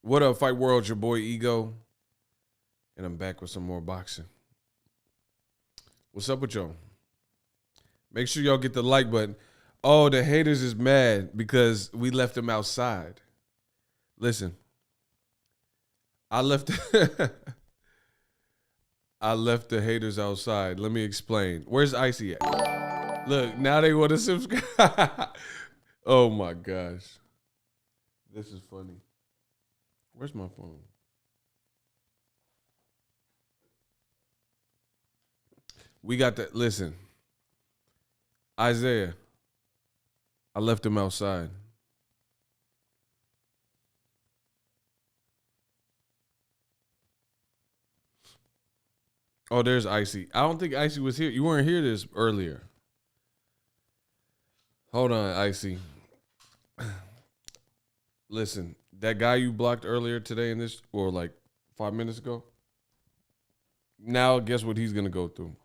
What up, Fight World? Your boy Ego, and I'm back with some more boxing. What's up with y'all? Make sure y'all get the like button. Oh, the haters is mad because we left them outside. Listen, I left I left the haters outside. Let me explain. Where's Icy at? Look, now they want to subscribe. Oh my gosh. This is funny. Where's my phone? We got that. Listen, Isaiah, I left him outside. Oh, there's Icy. I don't think Icy was here. You weren't here this earlier. Hold on, Icy. Listen, that guy you blocked earlier today in this, or like 5 minutes ago, now guess what he's going to go through?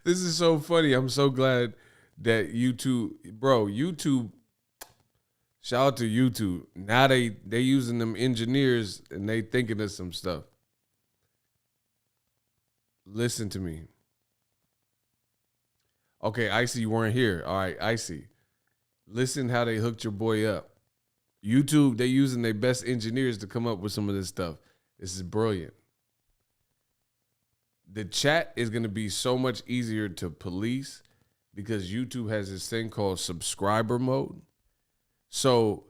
This is so funny. I'm so glad that YouTube, bro, YouTube, shout out to YouTube. Now they using them engineers and they thinking of some stuff. Listen to me. Okay, Icy, you weren't here. All right, Icy. Listen how they hooked your boy up. YouTube, they using their best engineers to come up with some of this stuff. This is brilliant. The chat is going to be so much easier to police because YouTube has this thing called subscriber mode. So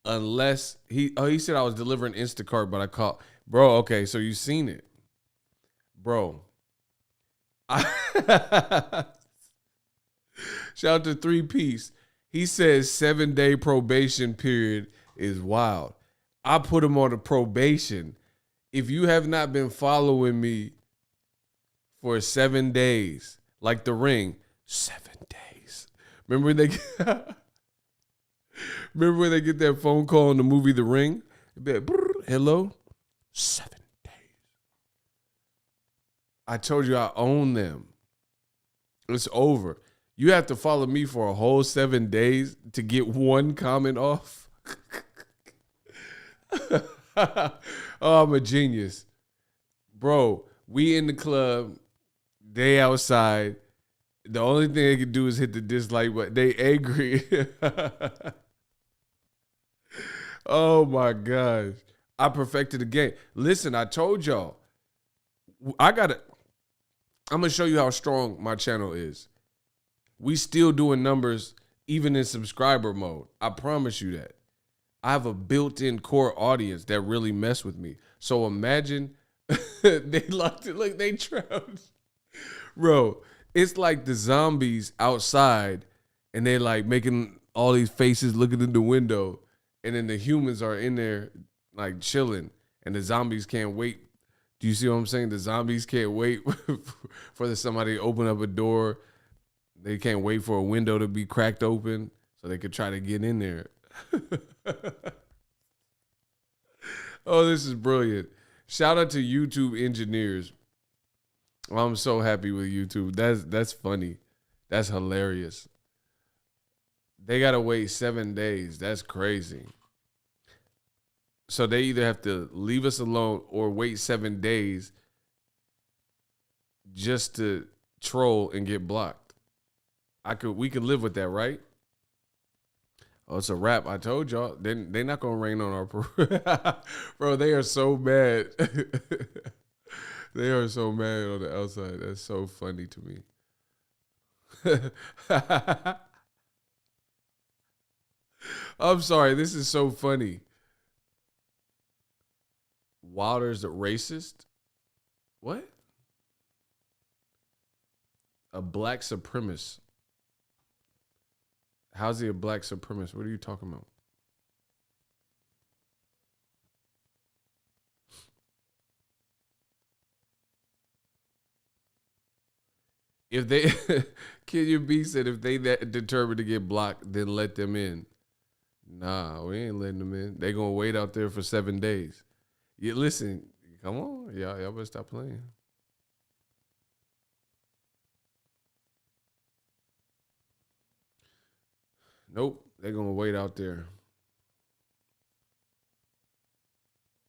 unless he said I was delivering Instacart, but I called. Bro, okay, so you seen it. Bro. Shout out to 3-Piece. He says 7-day probation period is wild. I put him on a probation. If you have not been following me for 7 days, like The Ring, 7 days. Remember when they get that phone call in the movie The Ring? Hello? 7 days. I told you I own them. It's over. You have to follow me for a whole 7 days to get one comment off. Oh, I'm a genius. Bro, we in the club, they outside. The only thing they can do is hit the dislike button. They angry. Oh my gosh. I perfected the game. Listen, I told y'all. I'm going to show you how strong my channel is. We still doing numbers even in subscriber mode. I promise you that. I have a built-in core audience that really mess with me. So imagine they locked it like they trapped. Bro, it's like the zombies outside and they like making all these faces looking in the window. And then the humans are in there like chilling and the zombies can't wait. Do you see what I'm saying? The zombies can't wait for somebody to open up a door. They can't wait for a window to be cracked open so they could try to get in there. Oh, this is brilliant. Shout out to YouTube engineers. I'm so happy with YouTube. That's funny. That's hilarious. They got to wait 7 days. That's crazy. So they either have to leave us alone or wait 7 days just to troll and get blocked. We could live with that, right? Oh, it's a wrap. I told y'all. They're not gonna rain on our bro. They are so mad. They are so mad on the outside. That's so funny to me. I'm sorry. This is so funny. Wilder's a racist? What? A black supremacist. How's he a black supremacist? What are you talking about? If they, Kenya B said, if they that determined to get blocked, then let them in. Nah, we ain't letting them in. They gonna wait out there for 7 days. Yeah, listen, come on, y'all better stop playing. Nope, they're gonna wait out there.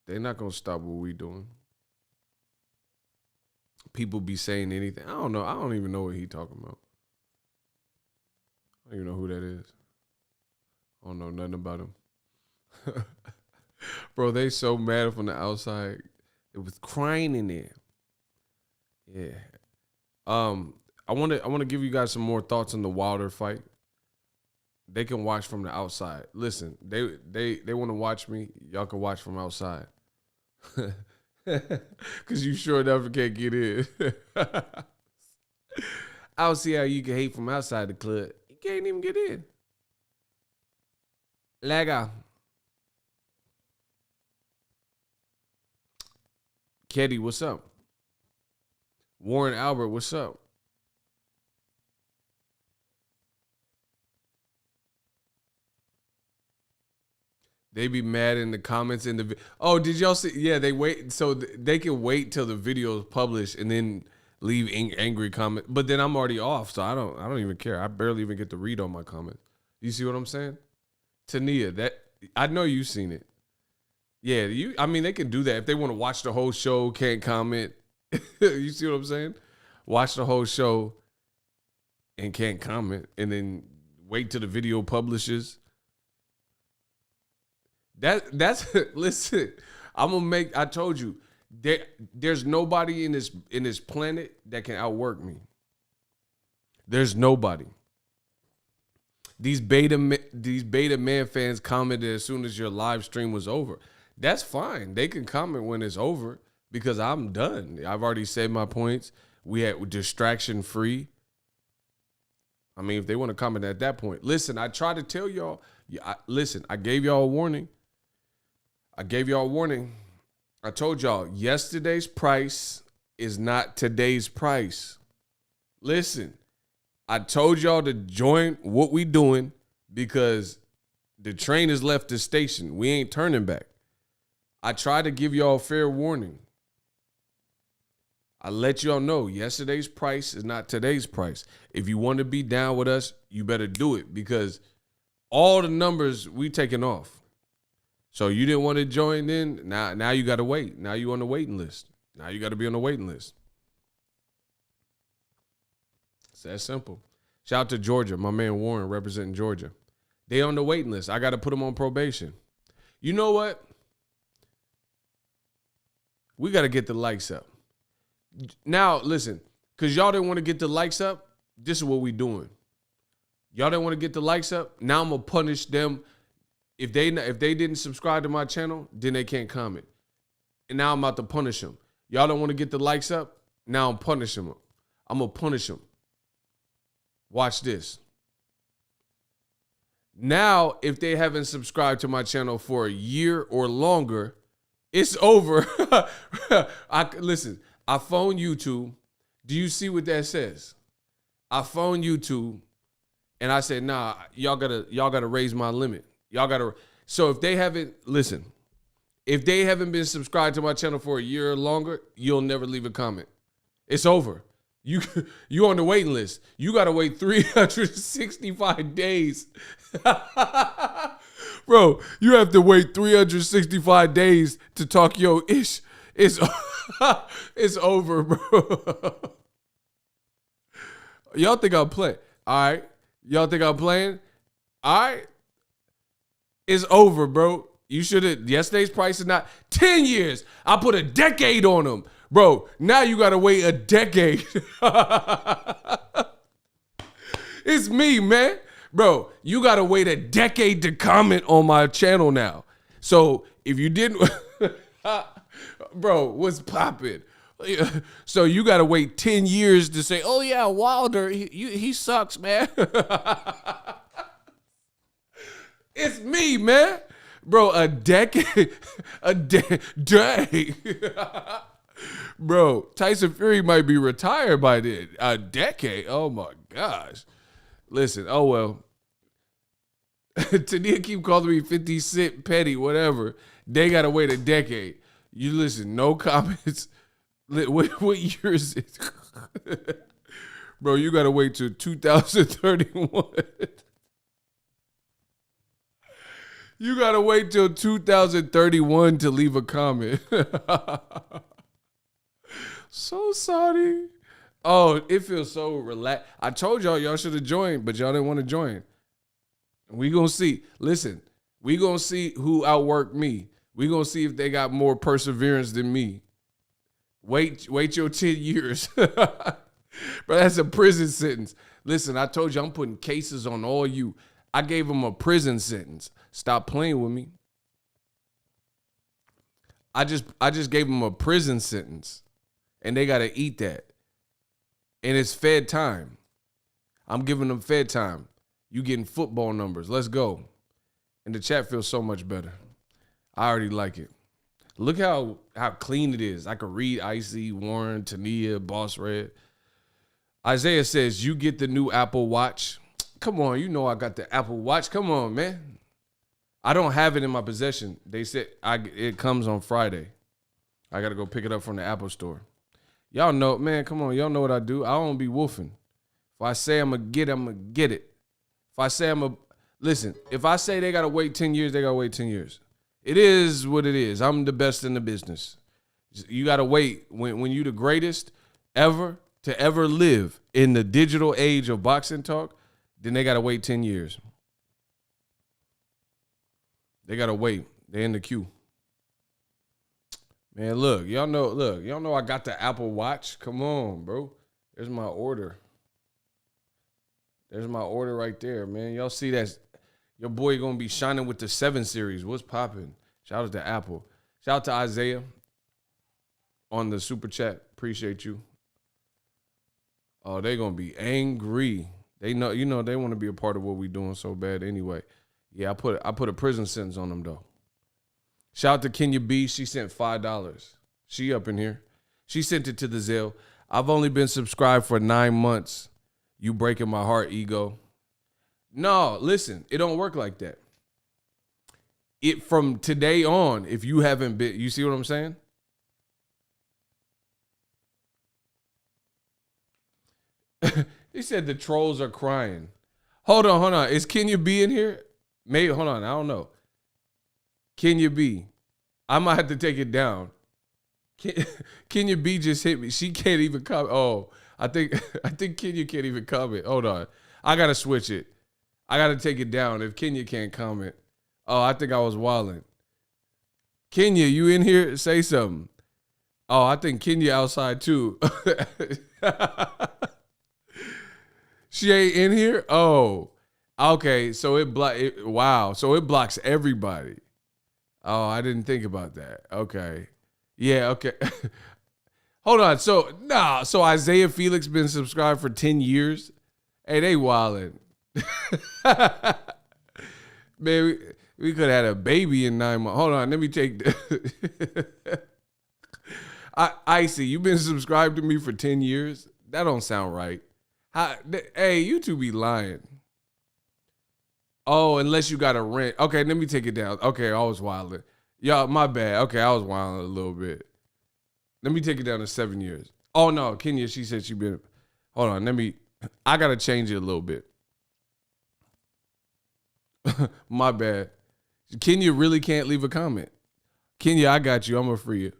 They're not gonna stop what we doing. People be saying anything. I don't know. I don't even know what he talking about. I don't even know who that is. I don't know nothing about him. Bro, they so mad from the outside. It was crying in there. Yeah. I want to give you guys some more thoughts on the Wilder fight. They can watch from the outside. Listen, they want to watch me. Y'all can watch from outside. Because you sure enough can't get in. I don't see how you can hate from outside the club. You can't even get in. Lega. Keddy, what's up? Warren Albert, what's up? They be mad in the comments in the oh, did y'all see? Yeah, they wait so they can wait till the video is published and then leave angry comment. But then I'm already off, so I don't even care. I barely even get to read on my comments. You see what I'm saying? Tania, that I know you've seen it. Yeah, I mean they can do that if they want to watch the whole show, can't comment. You see what I'm saying? Watch the whole show and can't comment and then wait till the video publishes. That's listen, I told you, there's nobody in this planet that can outwork me. There's nobody. These beta man fans commented as soon as your live stream was over. That's fine. They can comment when it's over because I'm done. I've already said my points. We had distraction free. I mean, if they want to comment at that point. Listen, I tried to tell y'all. Listen, I gave y'all a warning. I told y'all yesterday's price is not today's price. Listen, I told y'all to join what we doing because the train has left the station. We ain't turning back. I tried to give y'all a fair warning. I let y'all know yesterday's price is not today's price. If you want to be down with us, you better do it because all the numbers we taking off. So you didn't want to join in. Now you got to wait. Now you on the waiting list. Now you got to be on the waiting list. It's that simple. Shout out to Georgia. My man Warren representing Georgia. They on the waiting list. I got to put them on probation. You know what? We got to get the likes up. Now, listen, because y'all didn't want to get the likes up, this is what we doing. Y'all didn't want to get the likes up. Now I'm going to punish them. If they didn't subscribe to my channel, then they can't comment. And now I'm about to punish them. Y'all don't want to get the likes up? Now I'm punishing them. I'm going to punish them. Watch this. Now, if they haven't subscribed to my channel for a year or longer, it's over. Listen, I phone YouTube. Do you see what that says? I phone YouTube and I said, nah, y'all gotta raise my limit. Y'all gotta. So if they haven't been subscribed to my channel for a year or longer, you'll never leave a comment. It's over. You on the waiting list. You gotta wait 365 days. Bro, you have to wait 365 days to talk your ish. It's over, bro. Y'all think I'm playing? All right. Y'all think I'm playing? All right. It's over, bro. You should have. Yesterday's price is not 10 years. I put a decade on them. Bro, now you got to wait a decade. It's me, man. Bro, you got to wait a decade to comment on my channel now. So if you didn't, bro, what's popping? So you got to wait 10 years to say, oh, yeah, Wilder, he sucks, man. It's me, man. Bro, a decade, day. Bro, Tyson Fury might be retired by then. A decade? Oh, my gosh. Listen, oh, well. Tania keep calling me 50 Cent, petty, whatever. They got to wait a decade. You listen, no comments. What year is it? Bro, you got to wait till 2031. You got to wait till 2031 to leave a comment. So sorry. Oh, it feels so relaxed. I told y'all should have joined, but y'all didn't want to join. We going to see. Listen, we going to see who outworked me. We going to see if they got more perseverance than me. Wait your 10 years. Bro, that's a prison sentence. Listen, I told you I'm putting cases on all you. I gave them a prison sentence. Stop playing with me. I just gave them a prison sentence. And they got to eat that. And it's Fed time. I'm giving them Fed time. You getting football numbers. Let's go. And the chat feels so much better. I already like it. Look how clean it is. I could read Icy, Warren, Tania, Boss Red. Isaiah says, you get the new Apple Watch. Come on, you know I got the Apple Watch. Come on, man. I don't have it in my possession. They said it comes on Friday. I got to go pick it up from the Apple store. Y'all know, man, come on. Y'all know what I do. I don't be woofing. If I say I'm going to get it, I'm going to get it. If I say listen, if I say they got to wait 10 years, they got to wait 10 years. It is what it is. I'm the best in the business. You got to wait. When you the greatest ever, to ever live in the digital age of boxing talk, then they got to wait 10 years. They got to wait. They're in the queue. Man, look, y'all know I got the Apple Watch. Come on, bro. There's my order. There's my order right there, man. Y'all see that? Your boy going to be shining with the 7 series. What's popping? Shout out to Apple. Shout out to Isaiah on the super chat. Appreciate you. Oh, they going to be angry. They know, they want to be a part of what we doing so bad anyway. Yeah, I put a prison sentence on them, though. Shout out to Kenya B. She sent $5. She up in here. She sent it to the Zelle. I've only been subscribed for 9 months. You breaking my heart, ego. No, listen, it don't work like that. It from today on, if you haven't been, you see what I'm saying? He said the trolls are crying. Hold on. Is Kenya B in here? Maybe, hold on, I don't know. Kenya B. I might have to take it down. Kenya B just hit me. She can't even comment. Oh, I think Kenya can't even comment. Hold on. I got to switch it. I got to take it down if Kenya can't comment. Oh, I think I was wilding. Kenya, you in here? Say something. Oh, I think Kenya outside too. She ain't in here? Oh, okay. So wow. So it blocks everybody. Oh, I didn't think about that. Okay. Yeah, okay. Hold on. So Isaiah Felix been subscribed for 10 years? Hey, they wildin'. Man, we could have had a baby in 9 months. Hold on, let me take Icy, you been subscribed to me for 10 years? That don't sound right. Hey, you two be lying. Oh, unless you got a rent. Okay, let me take it down. Okay, I was wilding. Y'all, my bad. Okay, I was wilding a little bit. Let me take it down to 7 years. Oh, no, Kenya, she said she been. Hold on, I got to change it a little bit. My bad. Kenya really can't leave a comment. Kenya, I got you. I'm going to free you.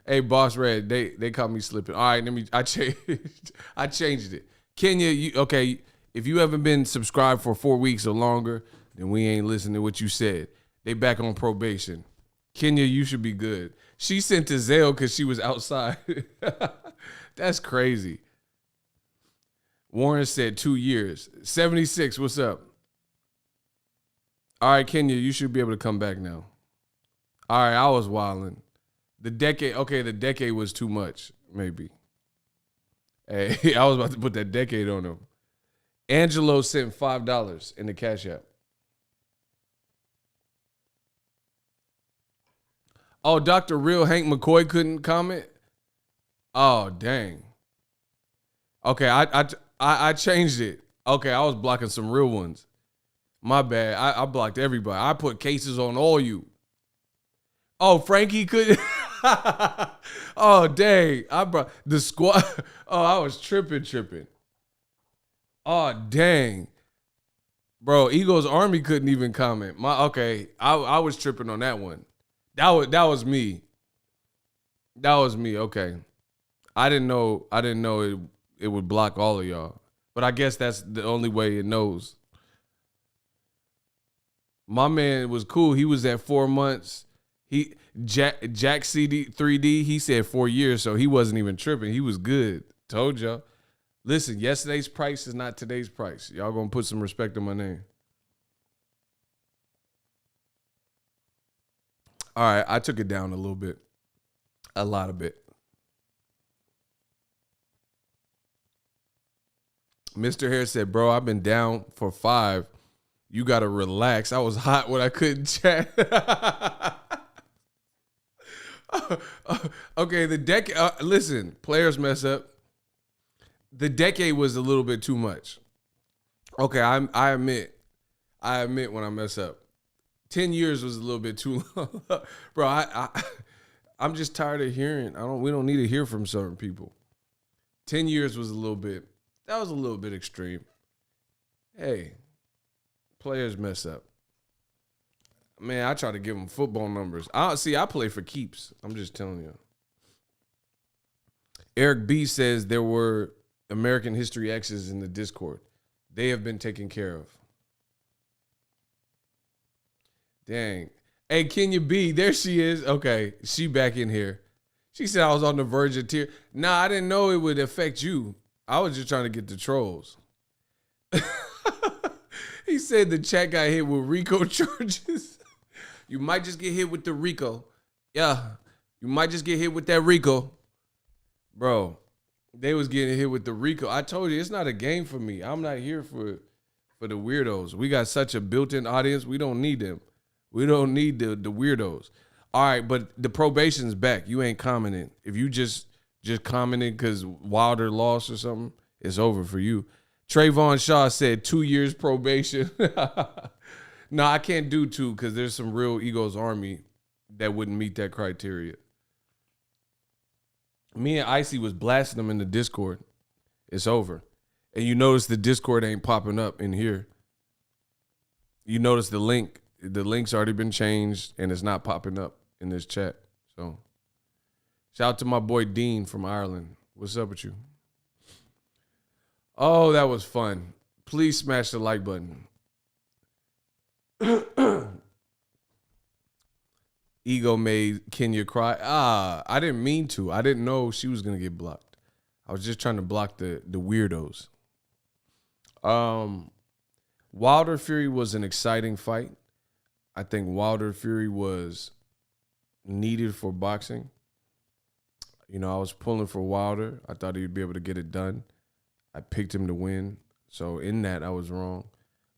Hey, Boss Red, they caught me slipping. All right, I changed it. Kenya, okay, if you haven't been subscribed for 4 weeks or longer, then we ain't listening to what you said. They back on probation. Kenya, you should be good. She sent to Zelle because she was outside. That's crazy. Warren said 2 years. 76, what's up? All right, Kenya, you should be able to come back now. All right, I was wilding. The decade was too much, maybe. Hey, I was about to put that decade on him. Angelo sent $5 in the Cash App. Oh, Dr. Real Hank McCoy couldn't comment? Oh, dang. Okay, I changed it. Okay, I was blocking some real ones. My bad. I blocked everybody. I put cases on all you. Oh, Frankie couldn't. Oh, dang. I brought the squad. Oh, I was tripping. Oh, dang. Bro, Eagles Army couldn't even comment. I was tripping on that one. That was me. That was me. Okay. I didn't know it would block all of y'all. But I guess that's the only way it knows. My man was cool. He was at 4 months. Jack CD 3D, he said 4 years, so he wasn't even tripping. He was good. Told y'all. Listen, yesterday's price is not today's price. Y'all gonna put some respect on my name. All right, I took it down a little bit. A lot of bit. Mr. Harris said, bro, I've been down for 5. You got to relax. I was hot when I couldn't chat. Okay, the decade. Listen, players mess up. The decade was a little bit too much. Okay, I admit when I mess up. 10 years was a little bit too long. Bro, I'm just tired of hearing. We don't need to hear from certain people. 10 years was a little bit. That was a little bit extreme. Hey, players mess up. Man, I try to give them football numbers. I play for keeps. I'm just telling you. Eric B says there were American History X's in the Discord. They have been taken care of. Dang. Hey, Kenya B, there she is. Okay, she back in here. She said I was on the verge of tears. Nah, I didn't know it would affect you. I was just trying to get the trolls. He said the chat got hit with RICO charges. You might just get hit with the RICO. Yeah, you might just get hit with that RICO. Bro, they was getting hit with the RICO. I told you, it's not a game for me. I'm not here for the weirdos. We got such a built-in audience. We don't need them. We don't need the weirdos. All right, but the probation's back. You ain't commenting. If you just commented because Wilder lost or something, it's over for you. Trayvon Shaw said 2 years probation. No, I can't do 2 because there's some real Egos Army that wouldn't meet that criteria. Me and Icy was blasting them in the Discord. It's over. And you notice the Discord ain't popping up in here. You notice the link. The link's already been changed and it's not popping up in this chat. So shout out to my boy Dean from Ireland. What's up with you? Oh, that was fun. Please smash the like button. Ego made Kenya cry. I didn't mean to. I didn't know she was going to get blocked. I was just trying to block the weirdos. Wilder Fury was an exciting fight. I think Wilder Fury was needed for boxing. You know, I was pulling for Wilder. I thought he'd be able to get it done. I picked him to win. So in that, I was wrong.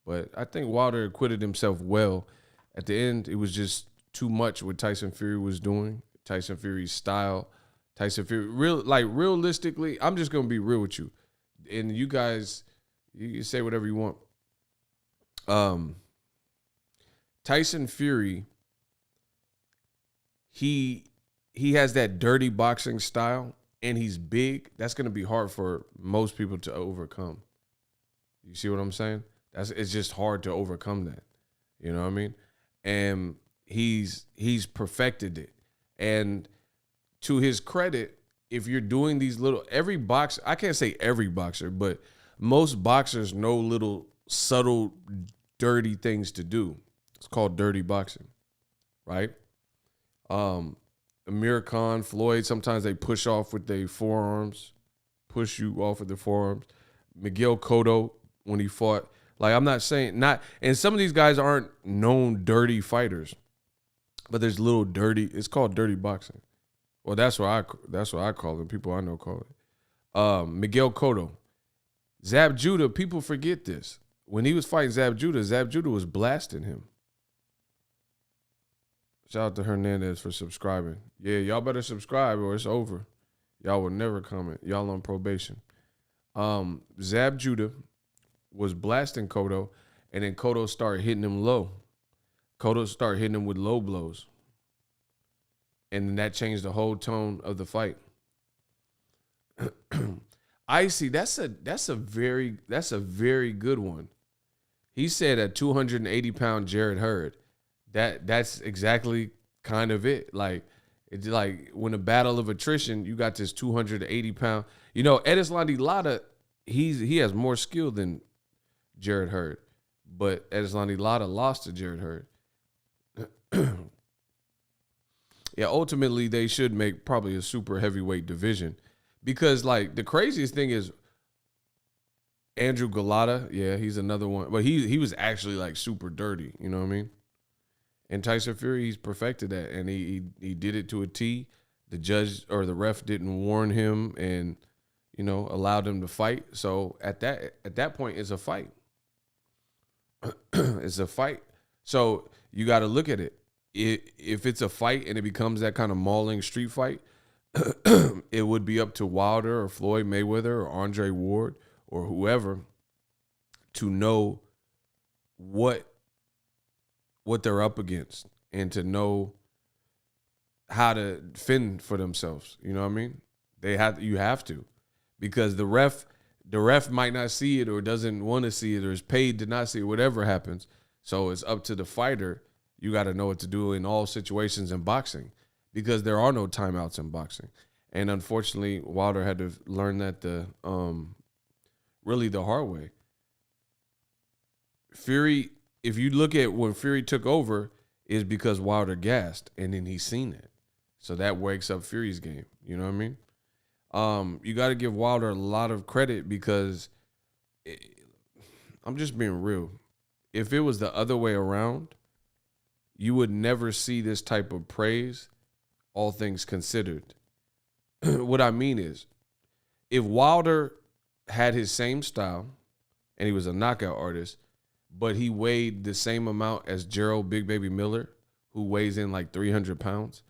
But I think Wilder acquitted himself well. At the end, it was just too much what Tyson Fury was doing. Tyson Fury's style. Tyson Fury, realistically, I'm just going to be real with you. And you guys, you can say whatever you want. Tyson Fury, he has that dirty boxing style, and he's big. That's going to be hard for most people to overcome. You see what I'm saying? It's just hard to overcome that. You know what I mean? And he's perfected it. And to his credit, if you're doing these every boxer, I can't say every boxer, but most boxers know little subtle, dirty things to do. It's called dirty boxing, right? Amir Khan, Floyd, sometimes they push off with their forearms, push you off with their forearms. Miguel Cotto, when he fought, I'm not saying not, and some of these guys aren't known dirty fighters, but there's little dirty, it's called dirty boxing. Well, that's what I call it. People I know call it. Miguel Cotto. Zab Judah, people forget this. When he was fighting Zab Judah was blasting him. Shout out to Hernandez for subscribing. Yeah, y'all better subscribe or it's over. Y'all will never comment. Y'all on probation. Zab Judah was blasting Cotto, and then Cotto started hitting him low. Cotto started hitting him with low blows. And then that changed the whole tone of the fight. Icy, that's a very good one. He said a 280-pound Jared Hurd. That's exactly kind of it. It's like when a battle of attrition, you got this 280-pound. You know, Edeslandi Lara, he has more skill than Jared Hurd, but Edeslandi Lara lost to Jared Hurd. Yeah, ultimately they should make probably a super heavyweight division because the craziest thing is Andrew Galata. Yeah, he's another one, but he was actually super dirty. You know what I mean? And Tyson Fury, he's perfected that, and he did it to a T. The judge or the ref didn't warn him, and allowed him to fight. So at that point, it's a fight. It's a fight. So you got to look at it. If it's a fight and it becomes that kind of mauling street fight, it would be up to Wilder or Floyd Mayweather or Andre Ward or whoever to know what they're up against and to know how to fend for themselves. You know what I mean? You have to, because the ref might not see it or doesn't want to see it or is paid to not see it, whatever happens. So it's up to the fighter. You got to know what to do in all situations in boxing because there are no timeouts in boxing. And unfortunately, Wilder had to learn that really the hard way. Fury, if you look at when Fury took over, is because Wilder gassed, and then he's seen it. So that wakes up Fury's game. You know what I mean? You got to give Wilder a lot of credit because I'm just being real. If it was the other way around, you would never see this type of praise, all things considered. What I mean is, if Wilder had his same style and he was a knockout artist, but he weighed the same amount as Gerald Big Baby Miller, who weighs in like 300 pounds,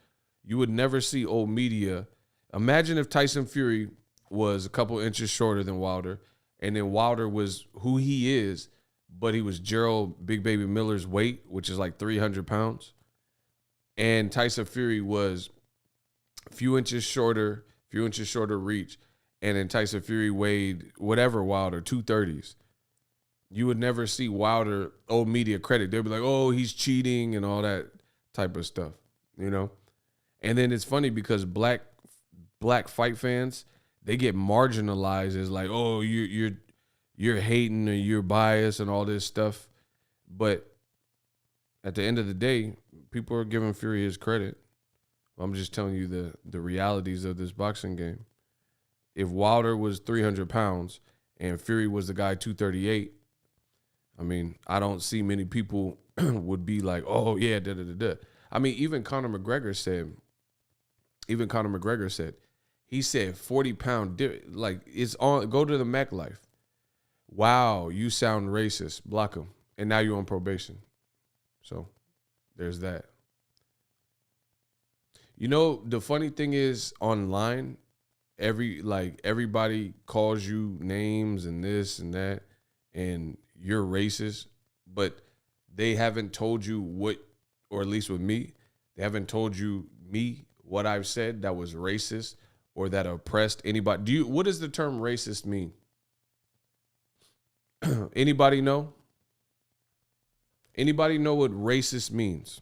you would never see old media. Imagine if Tyson Fury was a couple inches shorter than Wilder, and then Wilder was who he is, but he was Gerald Big Baby Miller's weight, which is like 300 pounds. And Tyson Fury was a few inches shorter reach. And then Tyson Fury weighed whatever Wilder, 230s. You would never see Wilder old media credit. They'd be like, oh, he's cheating and all that type of stuff, you know? And then it's funny because black fight fans, they get marginalized as like, oh, you're hating or you're biased and all this stuff. But at the end of the day, people are giving Fury his credit. I'm just telling you the realities of this boxing game. If Wilder was 300 pounds and Fury was the guy 238, I mean, I don't see many people would be like, oh, yeah, da-da-da-da. I mean, even Conor McGregor said, he said 40-pound, like, it's on, go to the Mac Life. Wow, you sound racist. Block him. And now you're on probation. So there's that. You know, the funny thing is online, everybody calls you names and this and that, and you're racist, but they haven't told you what, or at least with me, they haven't told you what I've said that was racist or that oppressed anybody. What does the term racist mean? Anybody know? Anybody know what racist means?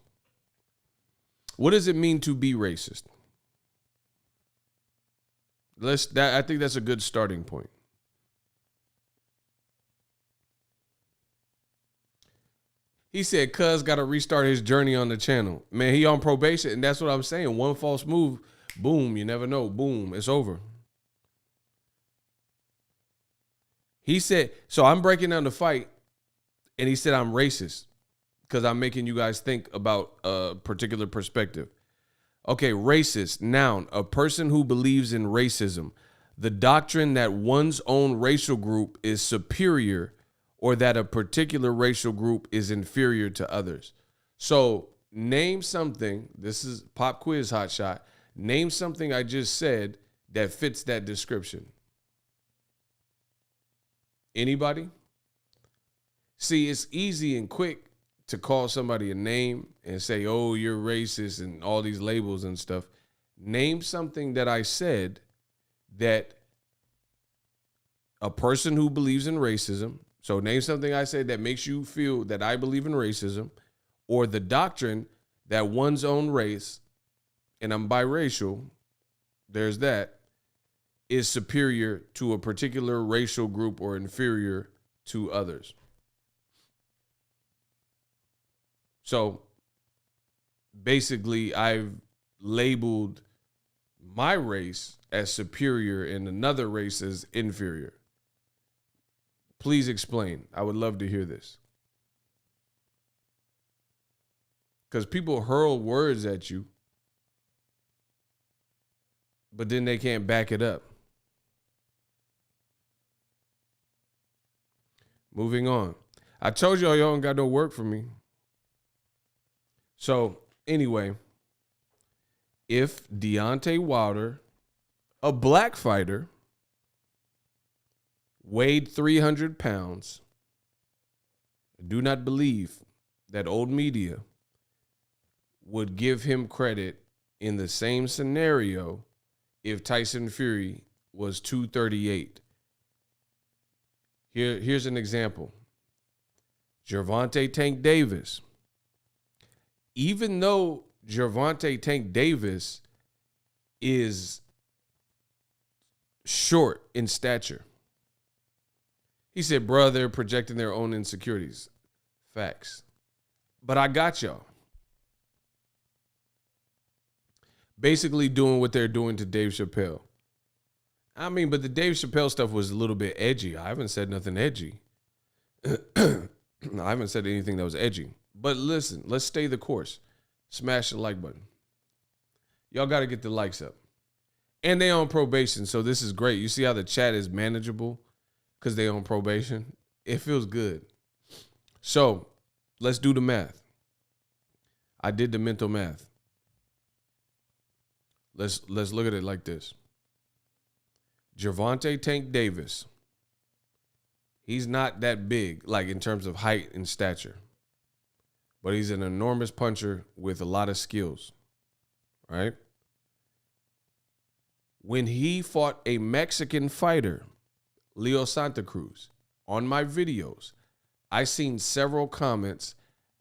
What does it mean to be racist? I think that's a good starting point. He said, cuz got to restart his journey on the channel. Man, he on probation, and that's what I'm saying. One false move, boom, you never know. Boom, it's over. He said, so I'm breaking down the fight, and he said I'm racist because I'm making you guys think about a particular perspective. Okay, racist, noun, a person who believes in racism, the doctrine that one's own racial group is superior or that a particular racial group is inferior to others. So name something, this is pop quiz hot shot, name something I just said that fits that description. Anybody? See, it's easy and quick to call somebody a name and say, oh, you're racist and all these labels and stuff. Name something that I said that a person who believes in racism, so name something I said that makes you feel that I believe in racism, or the doctrine that one's own race, and I'm biracial, there's that, is superior to a particular racial group or inferior to others. So basically, I've labeled my race as superior and another race as inferior. Please explain. I would love to hear this. Because people hurl words at you, but then they can't back it up. Moving on. I told y'all don't got no work for me. So, anyway, if Deontay Wilder, a black fighter, weighed 300 pounds, I do not believe that old media would give him credit in the same scenario if Tyson Fury was 238. Here's an example. Gervonta Tank Davis. Even though Gervonta Tank Davis is short in stature. He said, bruh, they're projecting their own insecurities. Facts. But I got y'all. Basically doing what they're doing to Dave Chappelle. I mean, but the Dave Chappelle stuff was a little bit edgy. I haven't said nothing edgy. I haven't said anything that was edgy. But listen, let's stay the course. Smash the like button. Y'all got to get the likes up. And they on probation, so this is great. You see how the chat is manageable because they on probation? It feels good. So let's do the math. I did the mental math. Let's look at it like this. Gervonta Tank Davis. He's not that big, like in terms of height and stature. But he's an enormous puncher with a lot of skills. Right? When he fought a Mexican fighter, Leo Santa Cruz, on my videos, I seen several comments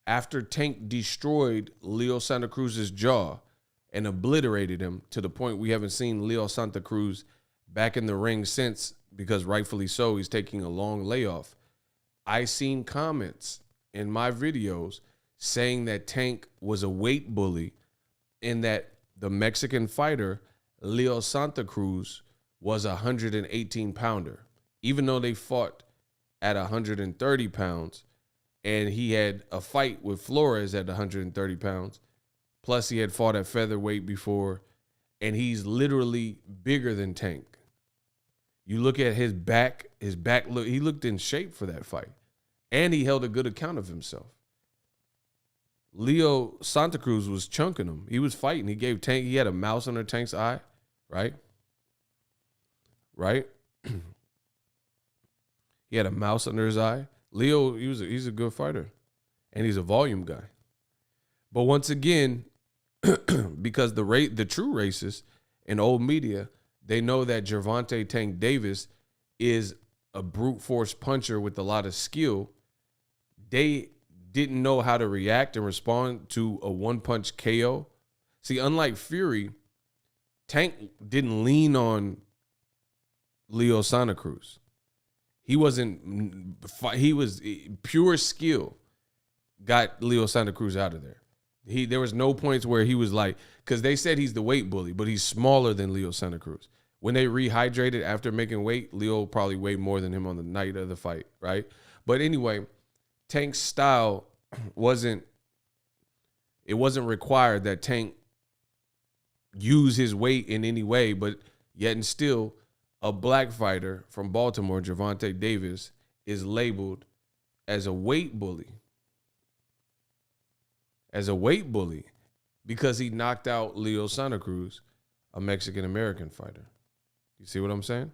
after Tank destroyed Leo Santa Cruz's jaw and obliterated him to the point we haven't seen Leo Santa Cruz back in the ring since, because rightfully so, he's taking a long layoff. I seen comments in my videos saying that Tank was a weight bully and that the Mexican fighter, Leo Santa Cruz, was a 118 pounder, even though they fought at 130 pounds and he had a fight with Flores at 130 pounds. Plus he had fought at featherweight before, and he's literally bigger than Tank. You look at his back look, he looked in shape for that fight. And he held a good account of himself. Leo Santa Cruz was chunking him. He was fighting. He gave Tank, he had a mouse under Tank's eye, right? Right? He had a mouse under his eye. Leo, he's a good fighter. And he's a volume guy. But once again, because the true racists in old media, they know that Gervonta Tank Davis is a brute force puncher with a lot of skill. They didn't know how to react and respond to a one-punch KO. See, unlike Fury, Tank didn't lean on Leo Santa Cruz. He was pure skill got Leo Santa Cruz out of there. There was no points where he was like, because they said he's the weight bully, but he's smaller than Leo Santa Cruz. When they rehydrated after making weight, Leo probably weighed more than him on the night of the fight, right? But anyway, Tank's style wasn't required that Tank use his weight in any way, but yet and still, a black fighter from Baltimore, Gervonta Davis, is labeled as a weight bully. As a weight bully because he knocked out Leo Santa Cruz, a Mexican-American fighter. You see what I'm saying?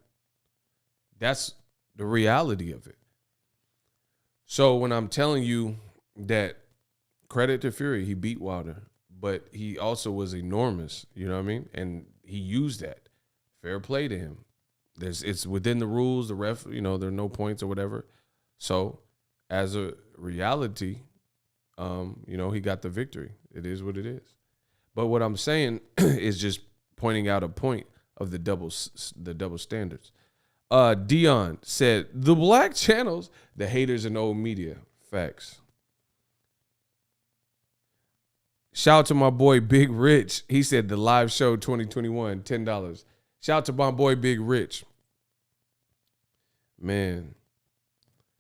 That's the reality of it. So when I'm telling you that, credit to Fury, he beat Wilder, but he also was enormous, you know what I mean? And he used that. Fair play to him. It's within the rules, the ref, there are no points or whatever. So as a reality, he got the victory. It is what it is. But what I'm saying is just pointing out a point of the double standards. Dion said, the black channels, the haters in old media. Facts. Shout out to my boy Big Rich. He said the live show 2021, $10. Shout out to my boy Big Rich. Man,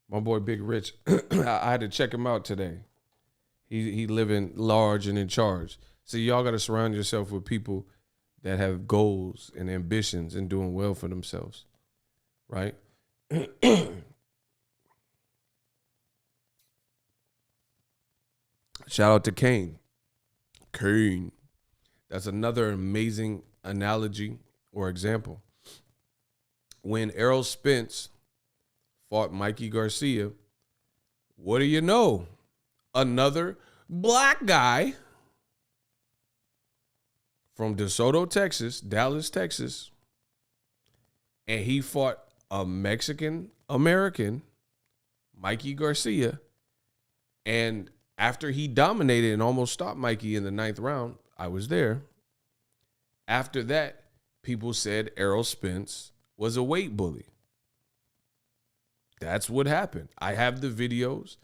my boy Big Rich, I had to check him out today. He living large and in charge. So y'all got to surround yourself with people that have goals and ambitions and doing well for themselves, right? Shout out to Kane. Kane. That's another amazing analogy or example. When Errol Spence fought Mikey Garcia, what do you know? Another black guy from DeSoto, Texas, Dallas, Texas, and he fought a Mexican-American, Mikey Garcia, and after he dominated and almost stopped Mikey in the 9th round, I was there. After that, people said Errol Spence was a weight bully. That's what happened. I have the videos.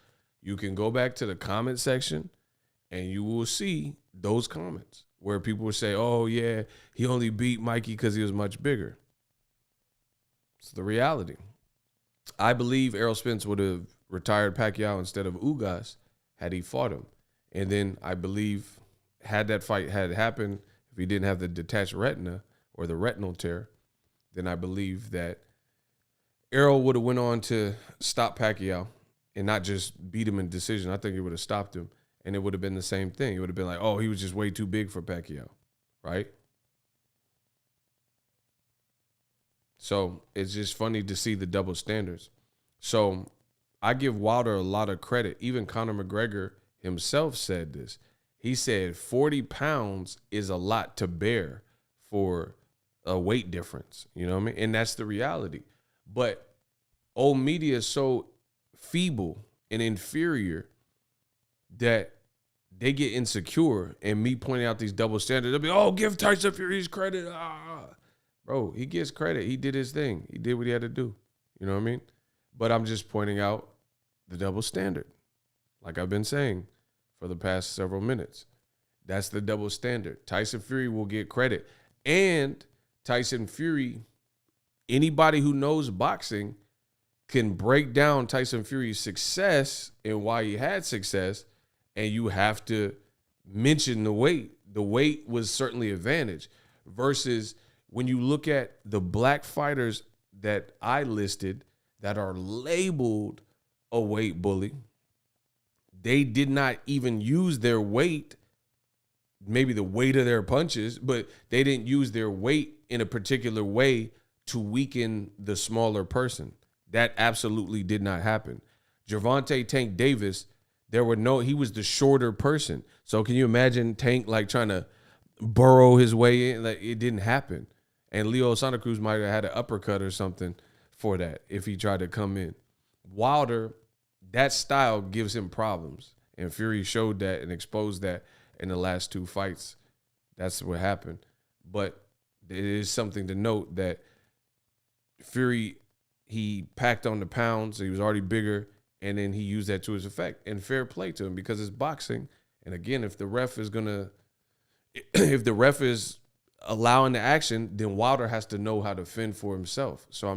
You can go back to the comment section and you will see those comments where people will say, oh, yeah, he only beat Mikey because he was much bigger. It's the reality. I believe Errol Spence would have retired Pacquiao instead of Ugas had he fought him. And then I believe had that fight had happened, if he didn't have the detached retina or the retinal tear, then I believe that Errol would have went on to stop Pacquiao and not just beat him in decision. I think it would have stopped him, and it would have been the same thing. It would have been like, oh, he was just way too big for Pacquiao, right? So it's just funny to see the double standards. So I give Wilder a lot of credit. Even Conor McGregor himself said this. He said 40 pounds is a lot to bear for a weight difference. You know what I mean? And that's the reality. But old media is so feeble and inferior that they get insecure. And me pointing out these double standards, they'll be, oh, give Tyson Fury his credit. Bro, he gets credit. He did his thing. He did what he had to do. You know what I mean? But I'm just pointing out the double standard. Like I've been saying for the past several minutes. That's the double standard. Tyson Fury will get credit. And Tyson Fury, anybody who knows boxing can break down Tyson Fury's success and why he had success, and you have to mention the weight. The weight was certainly an advantage versus when you look at the black fighters that I listed that are labeled a weight bully, they did not even use their weight, maybe the weight of their punches, but they didn't use their weight in a particular way to weaken the smaller person. That absolutely did not happen. Gervonta Tank Davis, he was the shorter person. So can you imagine Tank like trying to burrow his way in? Like it didn't happen. And Leo Santa Cruz might have had an uppercut or something for that if he tried to come in. Wilder, that style gives him problems. And Fury showed that and exposed that in the last two fights. That's what happened. But it is something to note that Fury, he packed on the pounds. He was already bigger. And then he used that to his effect. And fair play to him because it's boxing. And again, if the ref is allowing the action, then Wilder has to know how to fend for himself. So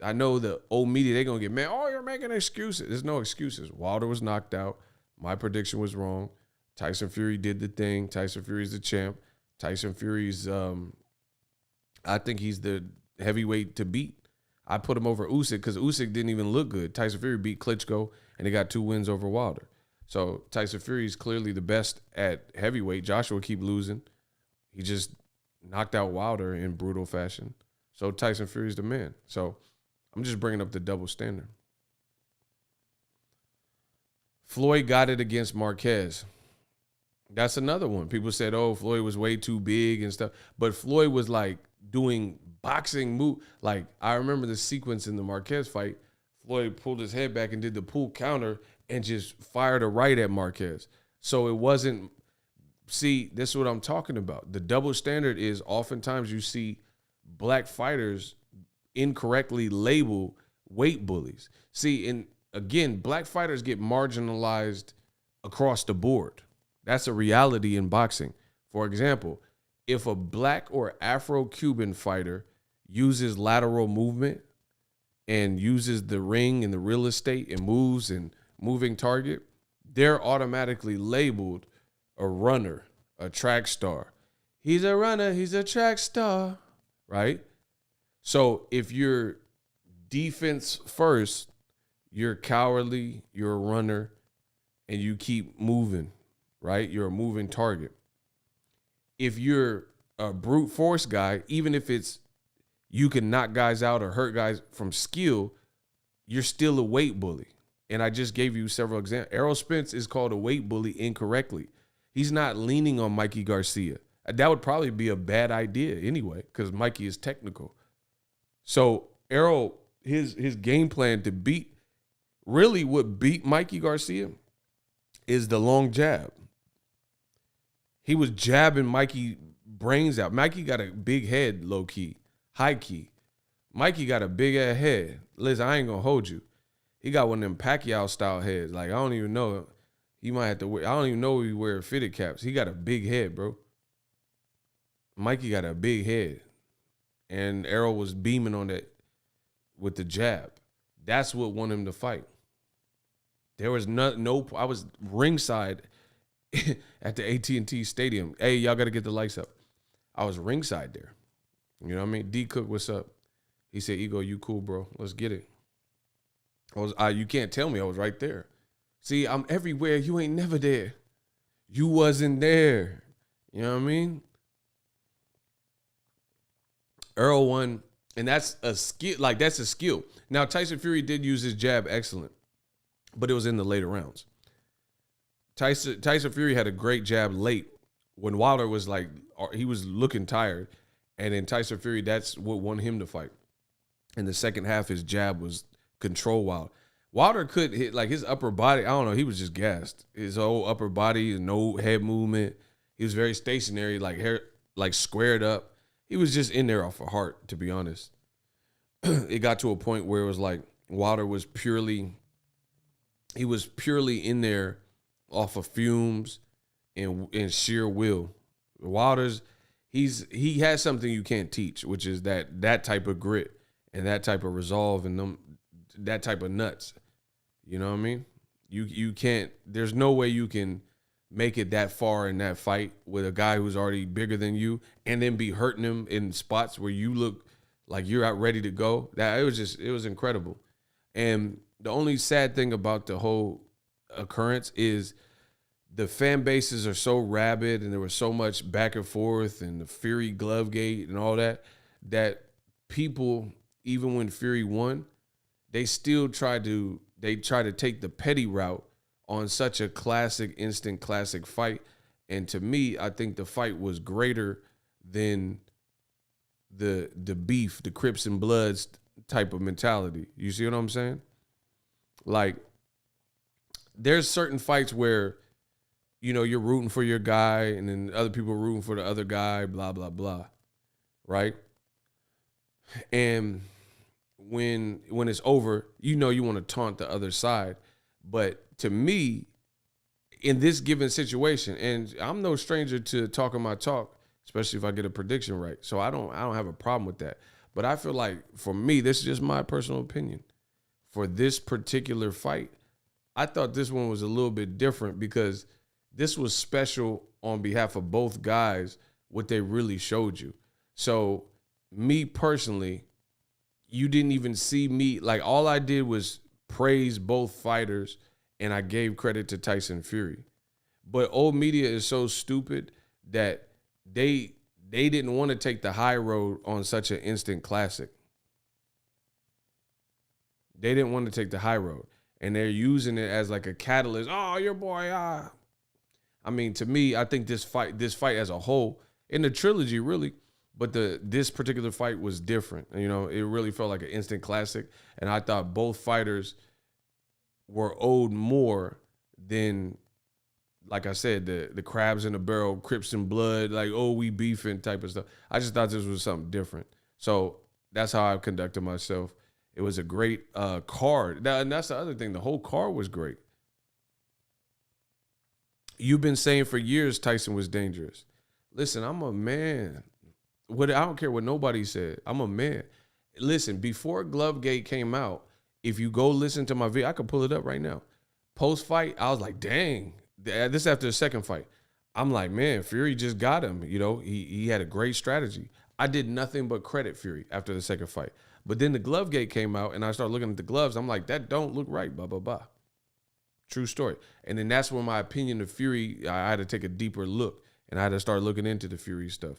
I know the old media, they're going to get mad. Oh, you're making excuses. There's no excuses. Wilder was knocked out. My prediction was wrong. Tyson Fury did the thing. Tyson Fury's the champ. Tyson Fury's, I think he's the heavyweight to beat. I put him over Usyk because Usyk didn't even look good. Tyson Fury beat Klitschko, and he got 2 wins over Wilder. So Tyson Fury is clearly the best at heavyweight. Joshua keep losing. He just knocked out Wilder in brutal fashion. So Tyson Fury's the man. So I'm just bringing up the double standard. Floyd got it against Marquez. That's another one. People said, oh, Floyd was way too big and stuff. But Floyd was like doing boxing move. Like I remember the sequence in the Marquez fight. Floyd pulled his head back and did the pull counter and just fired a right at Marquez. So it wasn't, see, this is what I'm talking about. The double standard is oftentimes you see black fighters incorrectly label weight bullies. See, and again, black fighters get marginalized across the board. That's a reality in boxing. For example, if a black or Afro-Cuban fighter uses lateral movement and uses the ring and the real estate and moves and moving target, they're automatically labeled a runner, a track star. He's a runner, he's a track star, right? So if you're defense first, you're cowardly, you're a runner, and you keep moving, right? You're a moving target. If you're a brute force guy, even if it's you can knock guys out or hurt guys from skill, you're still a weight bully. And I just gave you several examples. Errol Spence is called a weight bully incorrectly. He's not leaning on Mikey Garcia. That would probably be a bad idea anyway, because Mikey is technical. So Errol, his game plan to beat, really what beat Mikey Garcia is the long jab. He was jabbing Mikey brains out. Mikey got a big head, low key, high key. Mikey got a big ass head. Listen, I ain't gonna hold you. He got one of them Pacquiao style heads. Like, I don't even know. He might have to wear, I don't even know if he wear fitted caps. He got a big head, bro. Mikey got a big head. And Errol was beaming on that with the jab. That's what won him the fight. There was no I was ringside at the AT&T Stadium. Hey, y'all got to get the lights up. I was ringside there. You know what I mean? D Cook, what's up? He said, Ego, you cool, bro. Let's get it. You can't tell me I was right there. See, I'm everywhere. You ain't never there. You wasn't there. You know what I mean? Earl won, and that's a skill. Like, that's a skill. Now, Tyson Fury did use his jab excellent, but it was in the later rounds. Tyson Fury had a great jab late when Wilder was like, he was looking tired. And then Tyson Fury, that's what won him the fight. In the second half, his jab was control Wilder. Wilder could hit, like, his upper body. I don't know. He was just gassed. His whole upper body, no head movement. He was very stationary, like hair, like squared up. He was just in there off of heart, to be honest. It got to a point where it was like Wilder was purely in there off of fumes and sheer will. Wilder's, he has something you can't teach, which is that type of grit and that type of resolve and that type of nuts. You know what I mean? You can't, there's no way you can make it that far in that fight with a guy who's already bigger than you and then be hurting him in spots where you look like you're out ready to go. It was incredible. And the only sad thing about the whole occurrence is the fan bases are so rabid and there was so much back and forth and the Fury glove gate and all that people, even when Fury won, they still try to take the petty route on such a instant classic fight. And to me, I think the fight was greater than the beef, the Crips and Bloods type of mentality. You see what I'm saying? Like, there's certain fights where, you know, you're rooting for your guy and then other people are rooting for the other guy, blah, blah, blah. Right? And when it's over, you know you want to taunt the other side. But to me, in this given situation, and I'm no stranger to talking my talk, especially if I get a prediction right. So I don't have a problem with that. But I feel like, for me, this is just my personal opinion. For this particular fight, I thought this one was a little bit different because this was special on behalf of both guys, what they really showed you. So me personally, you didn't even see me, like, all I did was praise both fighters and I gave credit to Tyson Fury. But old media is so stupid that they didn't want to take the high road on such an instant classic. They didn't want to take the high road. And they're using it as like a catalyst. Oh, your boy, I mean, to me, I think this fight as a whole, in the trilogy, really, but this particular fight was different. You know, it really felt like an instant classic. And I thought both fighters were owed more than, like I said, the crabs in the barrel, Crips and Blood, like, oh, we beefing type of stuff. I just thought this was something different. So that's how I conducted myself. It was a great card. And that's the other thing. The whole card was great. You've been saying for years Tyson was dangerous. Listen, I'm a man. I don't care what nobody said. I'm a man. Listen, before Glovegate came out, if you go listen to my video, I can pull it up right now. Post-fight, I was like, dang. This after the second fight. I'm like, man, Fury just got him. You know, he had a great strategy. I did nothing but credit Fury after the second fight. But then the Glovegate came out, and I started looking at the gloves. I'm like, that don't look right, blah, blah, blah. True story. And then that's when my opinion of Fury, I had to take a deeper look, and I had to start looking into the Fury stuff.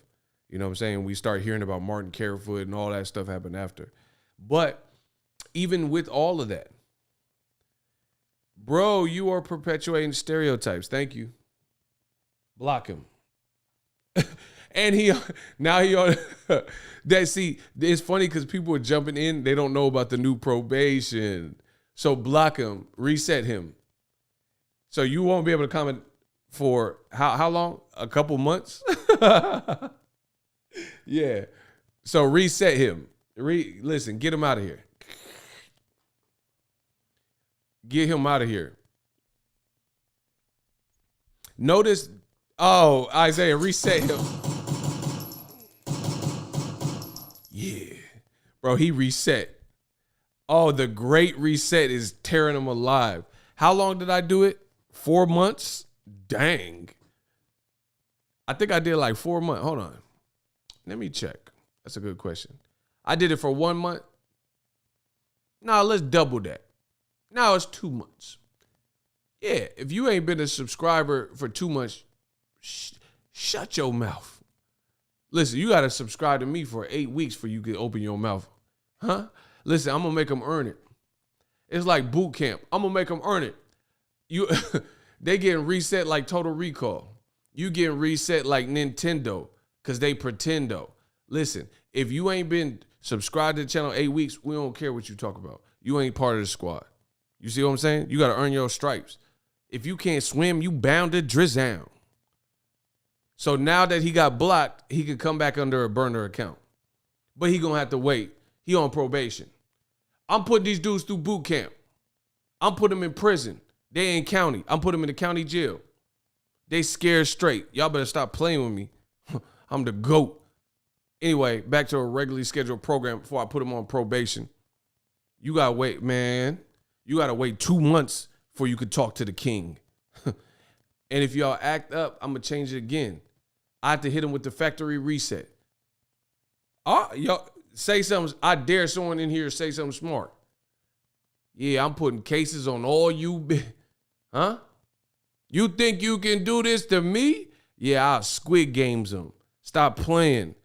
You know what I'm saying? We start hearing about Martin Carefoot and all that stuff happened after. But even with all of that, bro, you are perpetuating stereotypes. Thank you. Block him. And he on that. See, it's funny because people are jumping in. They don't know about the new probation. So block him, reset him. So you won't be able to comment for how long? A couple months? Yeah. So reset him. Listen, get him out of here. Get him out of here. Notice, oh, Isaiah, reset him. Yeah. Bro, he reset. Oh, the great reset is tearing him alive. How long did I do it? 4 months? Dang. I think I did like 4 months. Hold on. Let me check. That's a good question. I did it for 1 month. No, let's double that. Now it's 2 months. Yeah, if you ain't been a subscriber for 2 months, shut your mouth. Listen, you got to subscribe to me for 8 weeks for you can open your mouth. Huh? Listen, I'm going to make them earn it. It's like boot camp. I'm going to make them earn it. They getting reset like Total Recall. You getting reset like Nintendo because they pretendo. Listen, if you ain't been subscribed to the channel 8 weeks, we don't care what you talk about. You ain't part of the squad. You see what I'm saying? You got to earn your stripes. If you can't swim, you bound to drizzle. So now that he got blocked, he could come back under a burner account. But he going to have to wait. He on probation. I'm putting these dudes through boot camp. I'm putting them in prison. They in county. I'm putting them in the county jail. They scared straight. Y'all better stop playing with me. I'm the GOAT. Anyway, back to a regularly scheduled program before I put them on probation. You got to wait, man. You got to wait 2 months before you could talk to the king. And if y'all act up, I'm going to change it again. I have to hit him with the factory reset. Y'all say something. I dare someone in here to say something smart. Yeah, I'm putting cases on all you. Huh? You think you can do this to me? Yeah, I'll Squid Games them. Stop playing.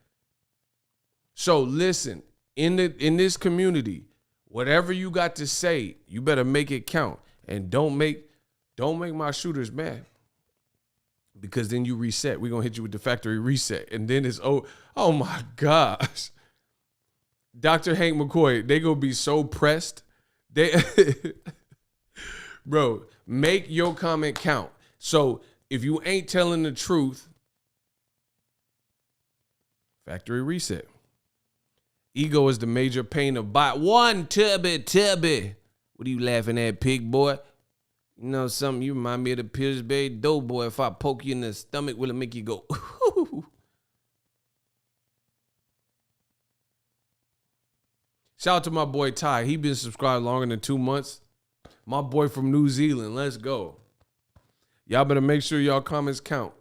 So listen, in this community, whatever you got to say, you better make it count. And don't make my shooters mad. Because then you reset. We're going to hit you with the factory reset. And then it's, oh my gosh. Dr. Hank McCoy, they going to be so pressed. Bro, make your comment count. So if you ain't telling the truth, factory reset. Ego is the major pain of one tubby. What are you laughing at, pig boy? You know something? You remind me of the Pillsbury Doughboy. If I poke you in the stomach, will it make you go? Shout out to my boy Ty. He been subscribed longer than 2 months. My boy from New Zealand. Let's go. Y'all better make sure y'all comments count.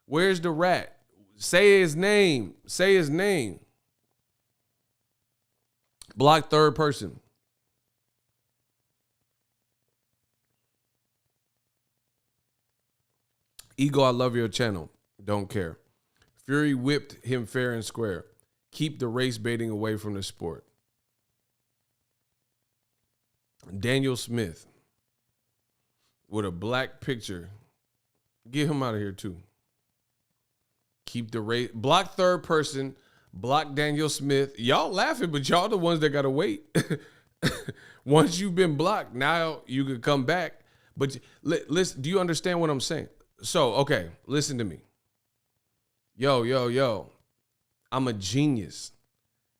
Where's the rat? Say his name. Say his name. Block third person. Ego, I love your channel. Don't care. Fury whipped him fair and square. Keep the race baiting away from the sport. Daniel Smith with a black picture. Get him out of here too. Keep the race. Block third person. Block Daniel Smith. Y'all laughing, but y'all the ones that got to wait. Once you've been blocked, now you can come back. But listen, do you understand what I'm saying? So, okay, listen to me. Yo. I'm a genius.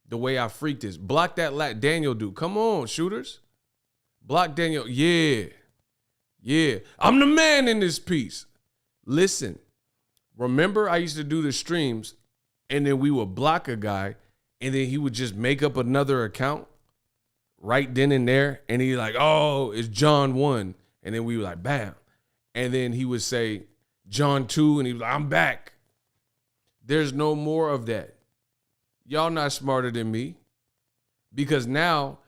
The way I freaked this. Block that Daniel dude. Come on, shooters. Block Daniel. Yeah. I'm the man in this piece. Listen. Remember I used to do the streams and then we would block a guy and then he would just make up another account right then and there. And he's like, oh, it's John 1. And then we were like, bam. And then he would say, John 2, and he was like, I'm back. There's no more of that. Y'all not smarter than me. Because now,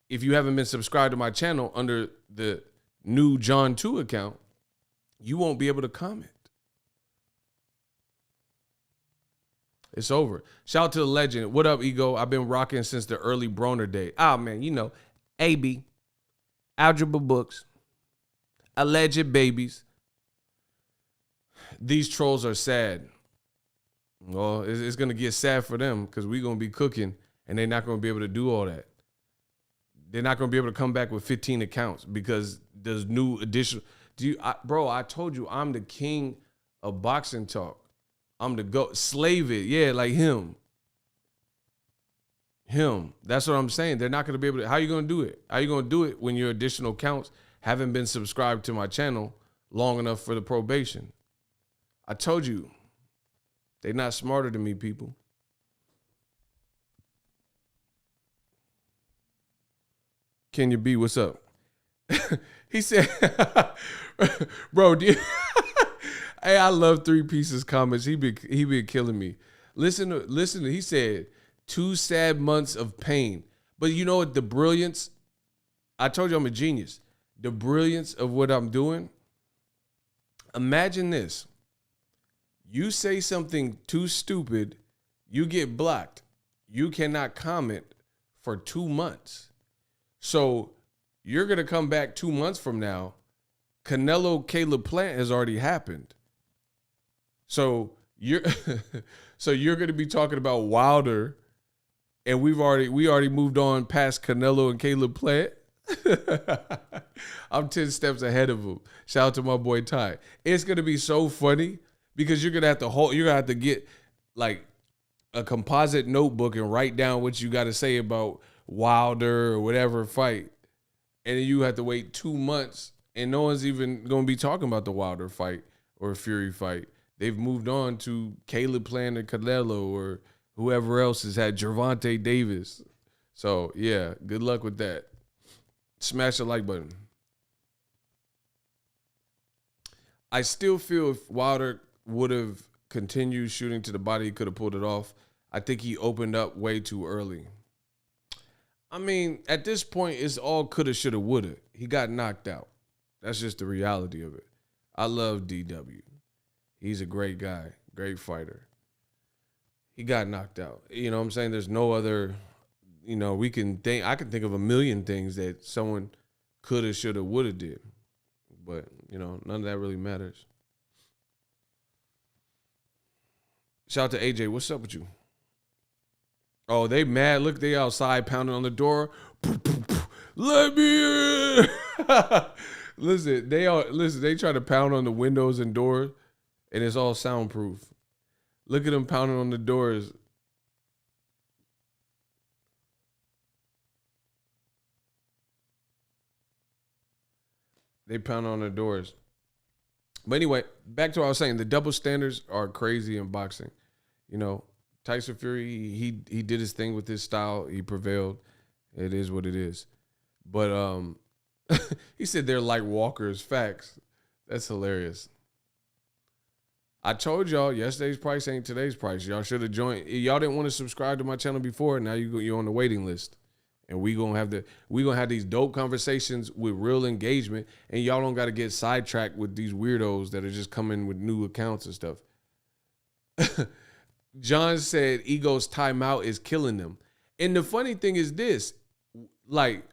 if you haven't been subscribed to my channel under the new John 2 account, you won't be able to comment. It's over. Shout out to the legend. What up, Ego? I've been rocking since the early Broner day. Oh, man, you know, AB, algebra books, alleged babies. These trolls are sad. Well, it's going to get sad for them because we're going to be cooking and they're not going to be able to do all that. They're not going to be able to come back with 15 accounts because there's new additional. Bro, I told you I'm the king of boxing talk. I'm the GOAT. Slave it. Yeah, like him. Him. That's what I'm saying. They're not going to be able to. How are you going to do it? How are you going to do it when your additional accounts haven't been subscribed to my channel long enough for the probation? I told you, they're not smarter than me, people. Kenya B, what's up? He said, bro, hey, I love Three Pieces comments. He been killing me. Listen, he said, 2 sad months of pain. But you know what, the brilliance, I told you I'm a genius. The brilliance of what I'm doing, imagine this. You say something too stupid, you get blocked. You cannot comment for 2 months. So you're going to come back 2 months from now. Canelo Caleb Plant has already happened. So you're going to be talking about Wilder, and we already moved on past Canelo and Caleb Plant. I'm 10 steps ahead of him. Shout out to my boy Ty. It's going to be so funny because you're going to have to get like a composite notebook and write down what you got to say about Wilder or whatever fight. And then you have to wait 2 months and no one's even going to be talking about the Wilder fight or Fury fight. They've moved on to Caleb Plant and Canelo or whoever else has had Gervonta Davis. So, yeah, good luck with that. Smash the like button. I still feel if Wilder would have continued shooting to the body, he could have pulled it off. I think he opened up way too early. I mean, at this point, it's all coulda, shoulda, woulda. He got knocked out. That's just the reality of it. I love DW. He's a great guy, great fighter. He got knocked out. You know what I'm saying? There's no other, I can think of a million things that someone coulda, shoulda, woulda did. But, none of that really matters. Shout out to AJ. What's up with you? Oh, they mad. Look, they outside pounding on the door. Let me in. Listen, they try to pound on the windows and doors, and it's all soundproof. Look at them pounding on the doors. They pound on the doors. But anyway, back to what I was saying. The double standards are crazy in boxing. Tyson Fury, he did his thing with his style. He prevailed. It is what it is. But he said they're like walkers. Facts. That's hilarious. I told y'all yesterday's price ain't today's price. Y'all should have joined. Y'all didn't want to subscribe to my channel before. Now you're on the waiting list. And we gonna have these dope conversations with real engagement. And y'all don't got to get sidetracked with these weirdos that are just coming with new accounts and stuff. John said Ego's timeout is killing them. And the funny thing is this, like,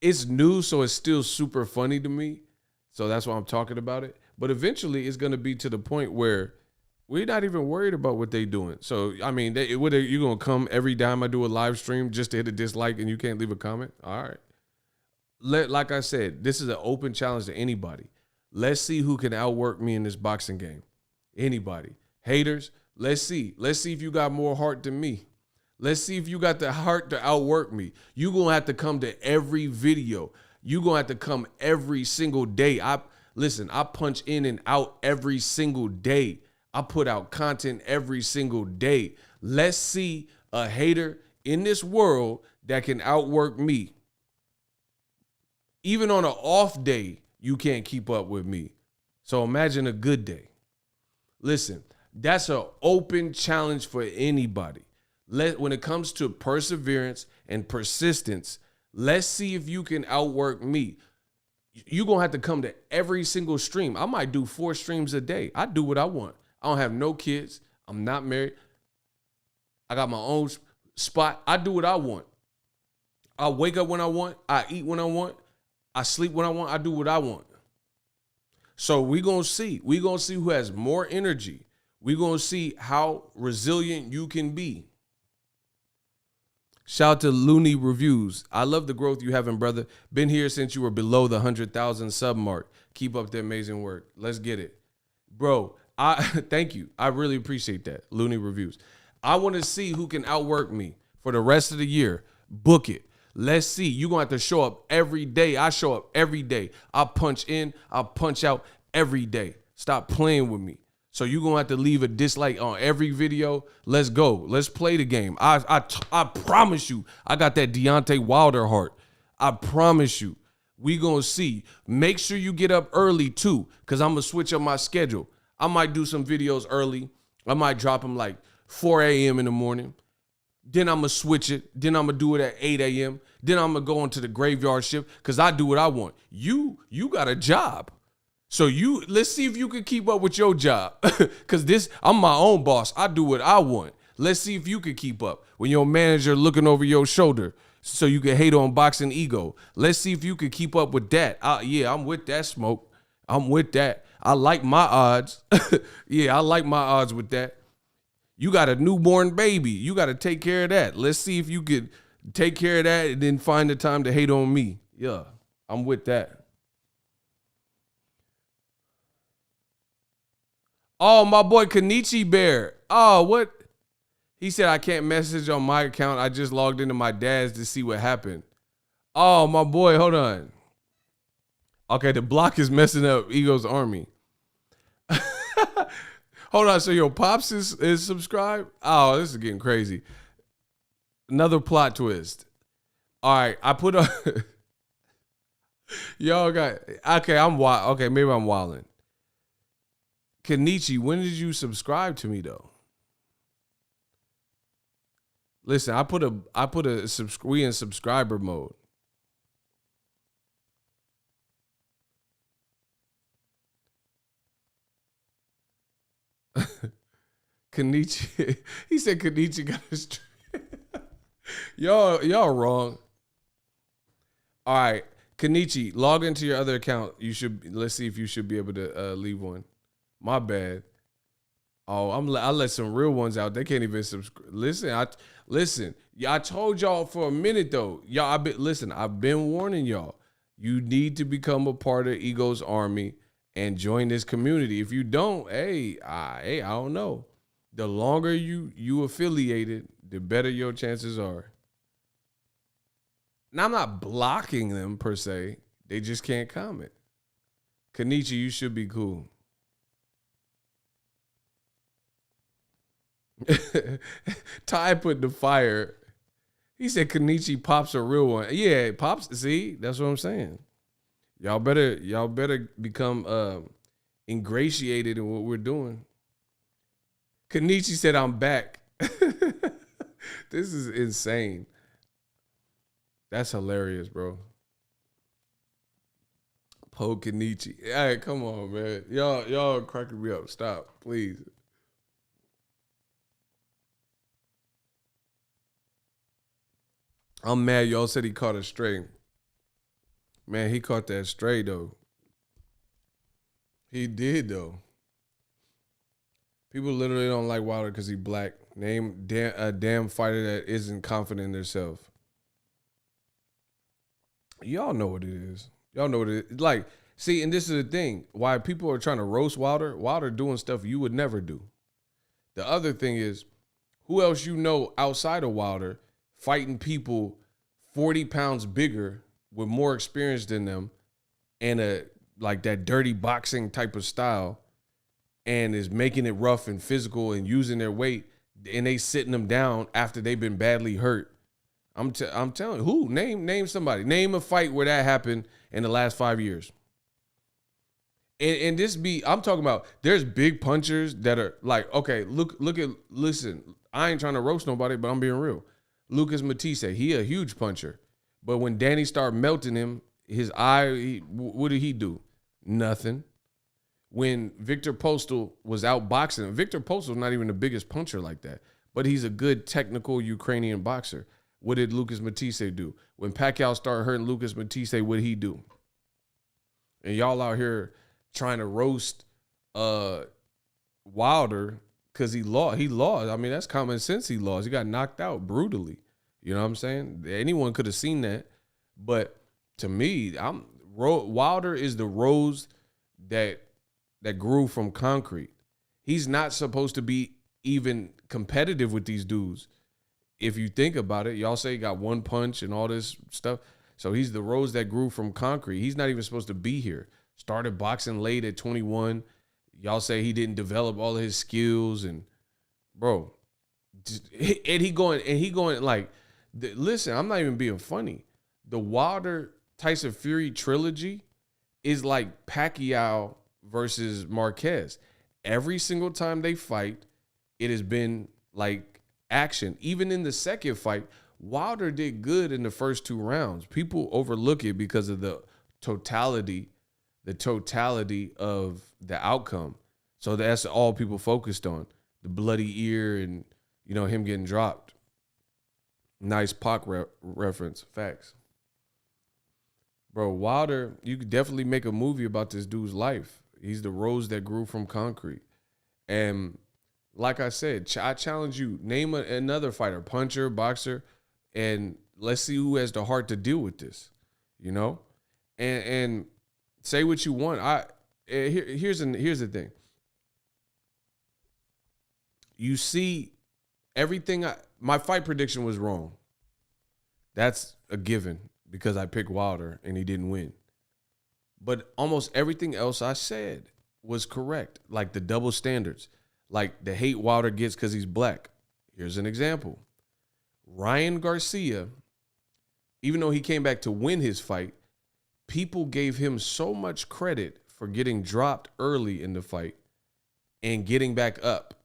it's new, so it's still super funny to me. So that's why I'm talking about it. But eventually it's going to be to the point where we're not even worried about what they're doing. So, I mean, you're going to come every time I do a live stream just to hit a dislike and you can't leave a comment? All right. Like I said, this is an open challenge to anybody. Let's see who can outwork me in this boxing game. Anybody. Haters, let's see. Let's see if you got more heart than me. Let's see if you got the heart to outwork me. You're going to have to come to every video. You're going to have to come every single day. I punch in and out every single day. I put out content every single day. Let's see a hater in this world that can outwork me. Even on an off day, you can't keep up with me. So imagine a good day. Listen, that's an open challenge for anybody. When it comes to perseverance and persistence, let's see if you can outwork me. You're going to have to come to every single stream. I might do 4 streams a day. I do what I want. I don't have no kids. I'm not married. I got my own spot. I do what I want. I wake up when I want. I eat when I want. I sleep when I want. I do what I want. So we're going to see. We're going to see who has more energy. We're going to see how resilient you can be. Shout out to Looney Reviews. I love the growth you having, brother. Been here since you were below the 100,000 sub mark. Keep up the amazing work. Let's get it. Bro, thank you. I really appreciate that. Looney Reviews. I want to see who can outwork me. for the rest of the year. Book it. Let's see. You're going to have to show up every day. I show up every day. I punch in, I punch out every day. Stop playing with me. So you're going to have to leave a dislike on every video. Let's go. Let's play the game. I promise you, I got that Deontay Wilder heart. I promise you. We going to see. Make sure you get up early too, because I'm going to switch up my schedule. I might do some videos early. I might drop them like 4 a.m. in the morning. Then I'm going to switch it. Then I'm going to do it at 8 a.m. Then I'm going to go into the graveyard shift because I do what I want. You got a job. So let's see if you can keep up with your job. Because I'm my own boss. I do what I want. Let's see if you can keep up. When your manager looking over your shoulder so you can hate on Boxing Ego. Let's see if you can keep up with that. Yeah, I'm with that smoke. I'm with that. I like my odds. Yeah, I like my odds with that. You got a newborn baby. You got to take care of that. Let's see if you could take care of that and then find the time to hate on me. Yeah, I'm with that. Oh, my boy Kenichi Bear. Oh, what? He said, I can't message on my account. I just logged into my dad's to see what happened. Oh, my boy, hold on. Okay, the block is messing up Ego's army. Hold on, so your pops is subscribed? Oh, this is getting crazy. Another plot twist. All right, I put on. Y'all got, okay, I'm wild. Okay, maybe I'm wilding. Kenichi, when did you subscribe to me though? Listen, we in subscriber mode. Kenichi, he said Kenichi got a stream. Y'all wrong. All right, Kenichi, log into your other account. Let's see if you should be able to leave one. My bad. Oh, I let some real ones out. They can't even subscribe. Listen. I told y'all for a minute though. Y'all, I've been warning y'all. You need to become a part of Ego's army and join this community. If you don't, I don't know. The longer you affiliated, the better your chances are. Now, I'm not blocking them per se. They just can't comment. Kenichi, you should be cool. Ty put the fire. He said Kenichi Pop's a real one. Yeah, Pops, see? That's what I'm saying. Y'all better become ingratiated in what we're doing. Kenichi said, I'm back. This is insane. That's hilarious, bro. Po Kenichi. Hey, come on, man. Y'all cracking me up. Stop, please. I'm mad y'all said he caught a stray. Man, he caught that stray, though. He did, though. People literally don't like Wilder because he's black. Name a damn fighter that isn't confident in themselves. Y'all know what it is. Y'all know what it is. Like, see, and this is the thing. Why people are trying to roast Wilder doing stuff you would never do. The other thing is, who else you know outside of Wilder fighting people 40 pounds bigger with more experience than them and like that dirty boxing type of style and is making it rough and physical and using their weight and they sitting them down after they've been badly hurt. I'm telling you, who? Name somebody. Name a fight where that happened in the last 5 years. And I'm talking about, there's big punchers that are like, okay, listen, I ain't trying to roast nobody, but I'm being real. Lucas Matisse, he a huge puncher. But when Danny started melting him, his eye, what did he do? Nothing. When Victor Postal was out boxing, Victor Postal's not even the biggest puncher like that, but he's a good technical Ukrainian boxer. What did Lucas Matisse do? When Pacquiao started hurting Lucas Matisse, what did he do? And y'all out here trying to roast Wilder because he lost. He lost. I mean, that's common sense. He lost. He got knocked out brutally. You know what I'm saying? Anyone could have seen that. But to me, Wilder is the rose that grew from concrete. He's not supposed to be even competitive with these dudes. if you think about it, y'all say he got one punch and all this stuff. So he's the rose that grew from concrete. He's not even supposed to be here. Started boxing late at 21. Y'all say he didn't develop all of his skills, and bro, and he going like, listen, I'm not even being funny. The Wilder Tyson Fury trilogy is like Pacquiao versus Marquez. Every single time they fight, it has been like action. Even in the second fight, Wilder did good in the first 2 rounds. People overlook it because of the totality of the outcome. So that's all people focused on. The bloody ear and, you know, him getting dropped. Nice Pac reference. Facts. Bro, Wilder, you could definitely make a movie about this dude's life. He's the rose that grew from concrete. And like I said, I challenge you, name another fighter, puncher, boxer, and let's see who has the heart to deal with this, you know? And say what you want. Here's the thing. You see everything. My fight prediction was wrong. That's a given because I picked Wilder and he didn't win. But almost everything else I said was correct, like the double standards, like the hate Wilder gets because he's black. Here's an example. Ryan Garcia, even though he came back to win his fight, people gave him so much credit for getting dropped early in the fight and getting back up.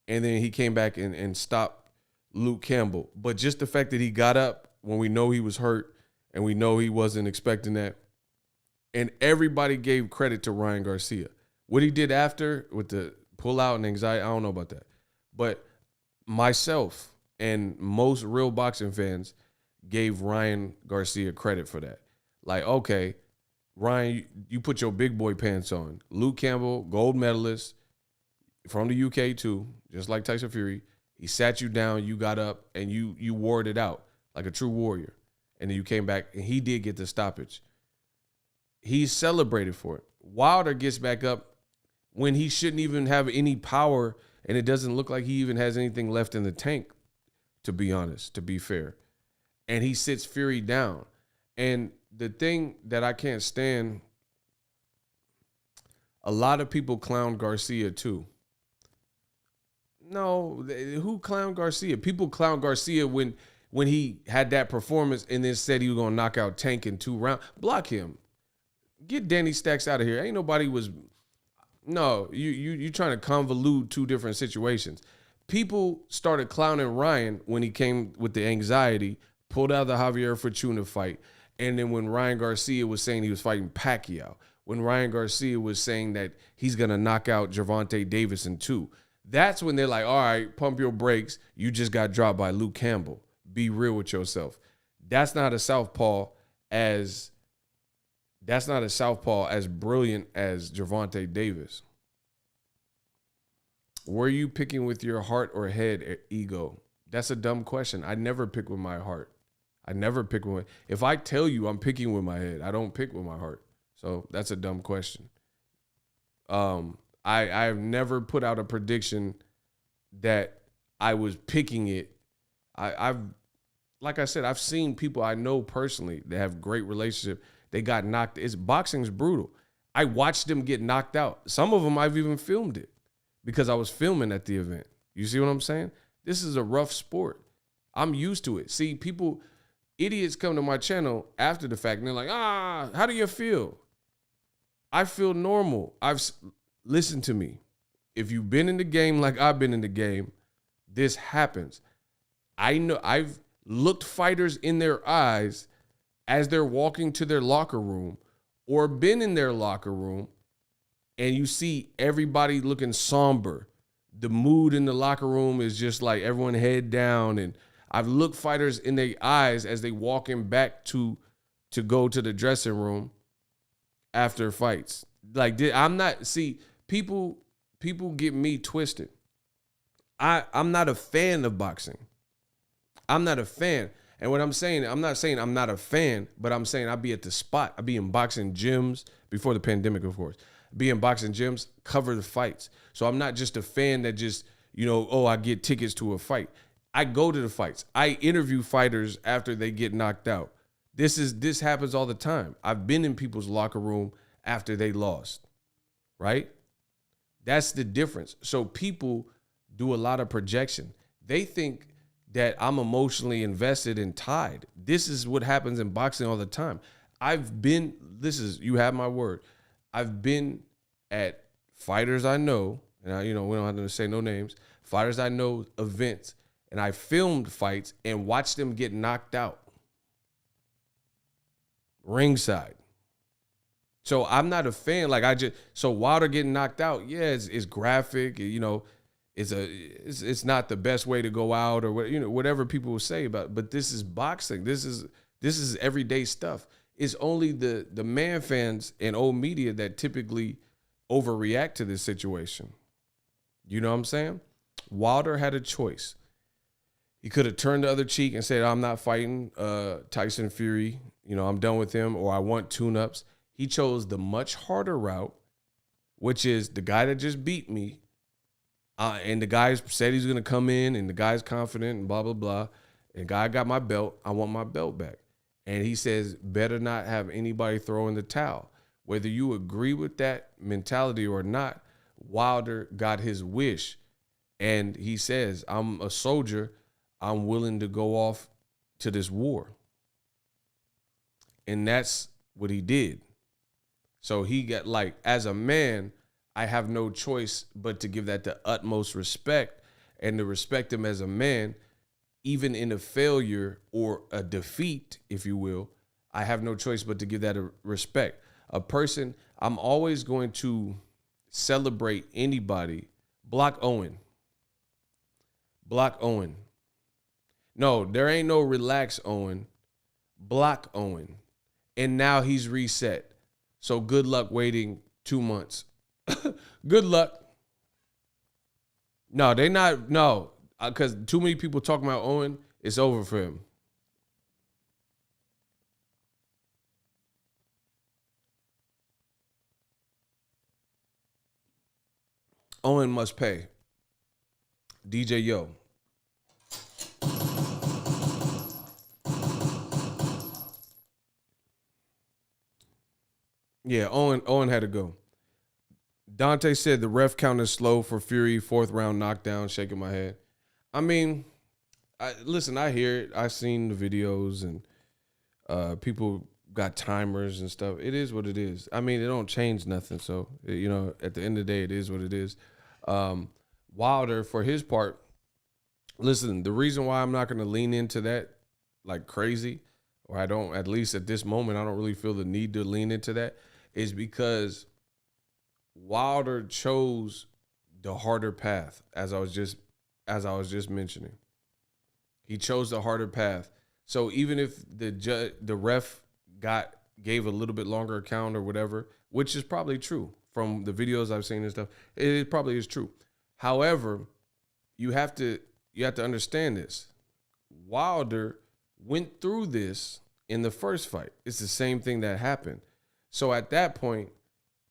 And then he came back and stopped Luke Campbell. But just the fact that he got up when we know he was hurt and we know he wasn't expecting that. And everybody gave credit to Ryan Garcia. What he did after with the pullout and anxiety, I don't know about that. But myself and most real boxing fans gave Ryan Garcia credit for that. Like, okay, Ryan, you put your big boy pants on. Luke Campbell, gold medalist from the UK too, just like Tyson Fury. He sat you down, you got up, and you wore it out like a true warrior. And then you came back, and he did get the stoppage. He's celebrated for it. Wilder gets back up when he shouldn't even have any power, and it doesn't look like he even has anything left in the tank, to be honest, to be fair. And he sits Fury down. And the thing that I can't stand, a lot of people clown Garcia too. No, who clowned Garcia? People clown Garcia when he had that performance and then said he was going to knock out Tank in 2 rounds. Block him. Get Danny Stacks out of here. Ain't nobody was. No, you trying to convolute 2 different situations. People started clowning Ryan when he came with the anxiety, pulled out the Javier Fortuna fight. And then when Ryan Garcia was saying he was fighting Pacquiao, when Ryan Garcia was saying that he's going to knock out Gervonta Davis in 2, that's when they're like, all right, pump your brakes. You just got dropped by Luke Campbell. Be real with yourself. That's not a southpaw as brilliant as Gervonta Davis. Were you picking with your heart or head, ego? That's a dumb question. I never pick with my heart. I never pick with. If I tell you I'm picking with my head, I don't pick with my heart. So that's a dumb question. I've never put out a prediction that I was picking it. Like I said, I've seen people I know personally that have great relationship. They got knocked. Boxing's brutal. I watched them get knocked out. Some of them I've even filmed it because I was filming at the event. You see what I'm saying? This is a rough sport. I'm used to it. See, idiots come to my channel after the fact and they're like, how do you feel? I feel normal. Listen to me. If you've been in the game like I've been in the game, this happens. I know I've looked fighters in their eyes as they're walking to their locker room or been in their locker room and you see everybody looking somber. The mood in the locker room is just like everyone head down. And I've looked fighters in their eyes as they walking back to go to the dressing room after fights. Like, people get me twisted. I'm not a fan of boxing. I'm not a fan. And what I'm saying, I'm not saying I'm not a fan, but I'm saying I be at the spot. I be in boxing gyms before the pandemic, of course. Be in boxing gyms, cover the fights. So I'm not just a fan that just, I get tickets to a fight. I go to the fights. I interview fighters after they get knocked out. This happens all the time. I've been in people's locker room after they lost, right? That's the difference. So people do a lot of projection. They think that I'm emotionally invested and tied. This is what happens in boxing all the time. You have my word. I've been at fighters I know, and we don't have to say no names, fighters I know events, and I filmed fights and watched them get knocked out ringside. So I'm not a fan. So Wilder getting knocked out, yeah, it's graphic, it's not the best way to go out, or whatever people will say about it. But this is boxing. This is everyday stuff. It's only the man fans and old media that typically overreact to this situation. You know what I'm saying? Wilder had a choice. He could have turned the other cheek and said, I'm not fighting Tyson Fury. I'm done with him, or I want tune-ups. He chose the much harder route, which is the guy that just beat me. And the guy said he's going to come in, and the guy's confident and blah, blah, blah. And the guy got my belt. I want my belt back. And he says, better not have anybody throw in the towel. Whether you agree with that mentality or not, Wilder got his wish. And he says, I'm a soldier. I'm willing to go off to this war. And that's what he did. So he got, as a man, I have no choice but to give that the utmost respect and to respect him as a man, even in a failure or a defeat, if you will. I have no choice but to give that a respect. A person, I'm always going to celebrate anybody. Block Owen. Block Owen. No, there ain't no relax Owen. Block Owen. And now he's reset. So good luck waiting 2 months. Good luck. No, they not. No, because too many people talking about Owen. It's over for him. Owen must pay. DJ Yo. Yeah, Owen had to go. Deontay said the ref count is slow for Fury, 4th round knockdown, shaking my head. I mean, listen, I hear it. I've seen the videos, and people got timers and stuff. It is what it is. I mean, it don't change nothing. So, at the end of the day, it is what it is. Wilder, for his part, listen, the reason why I'm not going to lean into that like crazy, or I don't, at least at this moment, I don't really feel the need to lean into that, is because Wilder chose the harder path, as I was just mentioning. He chose the harder path. So even if the ref gave a little bit longer account or whatever, which is probably true from the videos I've seen and stuff, it probably is true. However, you have to understand this. Wilder went through this in the first fight. It's the same thing that happened. So at that point,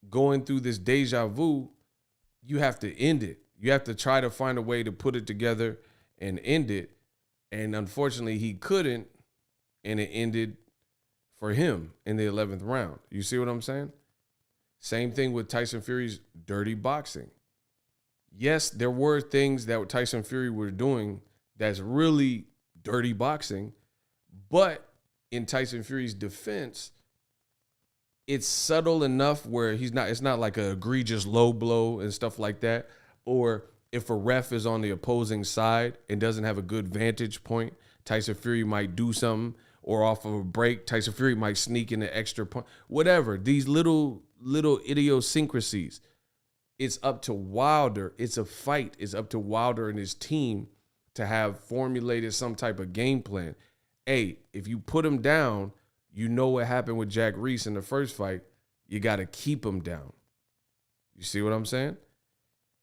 going through this deja vu, you have to end it. You have to try to find a way to put it together and end it. And unfortunately, he couldn't, and it ended for him in the 11th round. You see what I'm saying? Same thing with Tyson Fury's dirty boxing. Yes, there were things that Tyson Fury was doing that's really dirty boxing, but in Tyson Fury's defense, it's subtle enough where it's not like an egregious low blow and stuff like that. Or if a ref is on the opposing side and doesn't have a good vantage point, Tyson Fury might do something, or off of a break, Tyson Fury might sneak in an extra point. Whatever, these little idiosyncrasies. It's up to Wilder. It's a fight. It's up to Wilder and his team to have formulated some type of game plan. Hey, if you put him down, you know what happened with Jack Reese in the first fight. You got to keep him down. You see what I'm saying?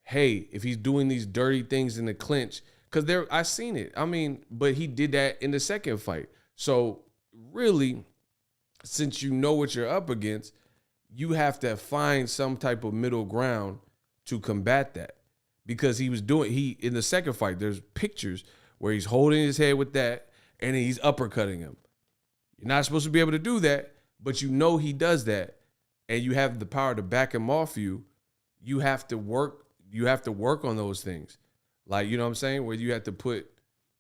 Hey, if he's doing these dirty things in the clinch, because I seen it. I mean, but he did that in the second fight. So really, since you know what you're up against, you have to find some type of middle ground to combat that. Because in the second fight, there's pictures where he's holding his head with that and then he's uppercutting him. You're not supposed to be able to do that, but you know he does that, and you have the power to back him off you. You have to work on those things. Like, you know what I'm saying? Where you have to put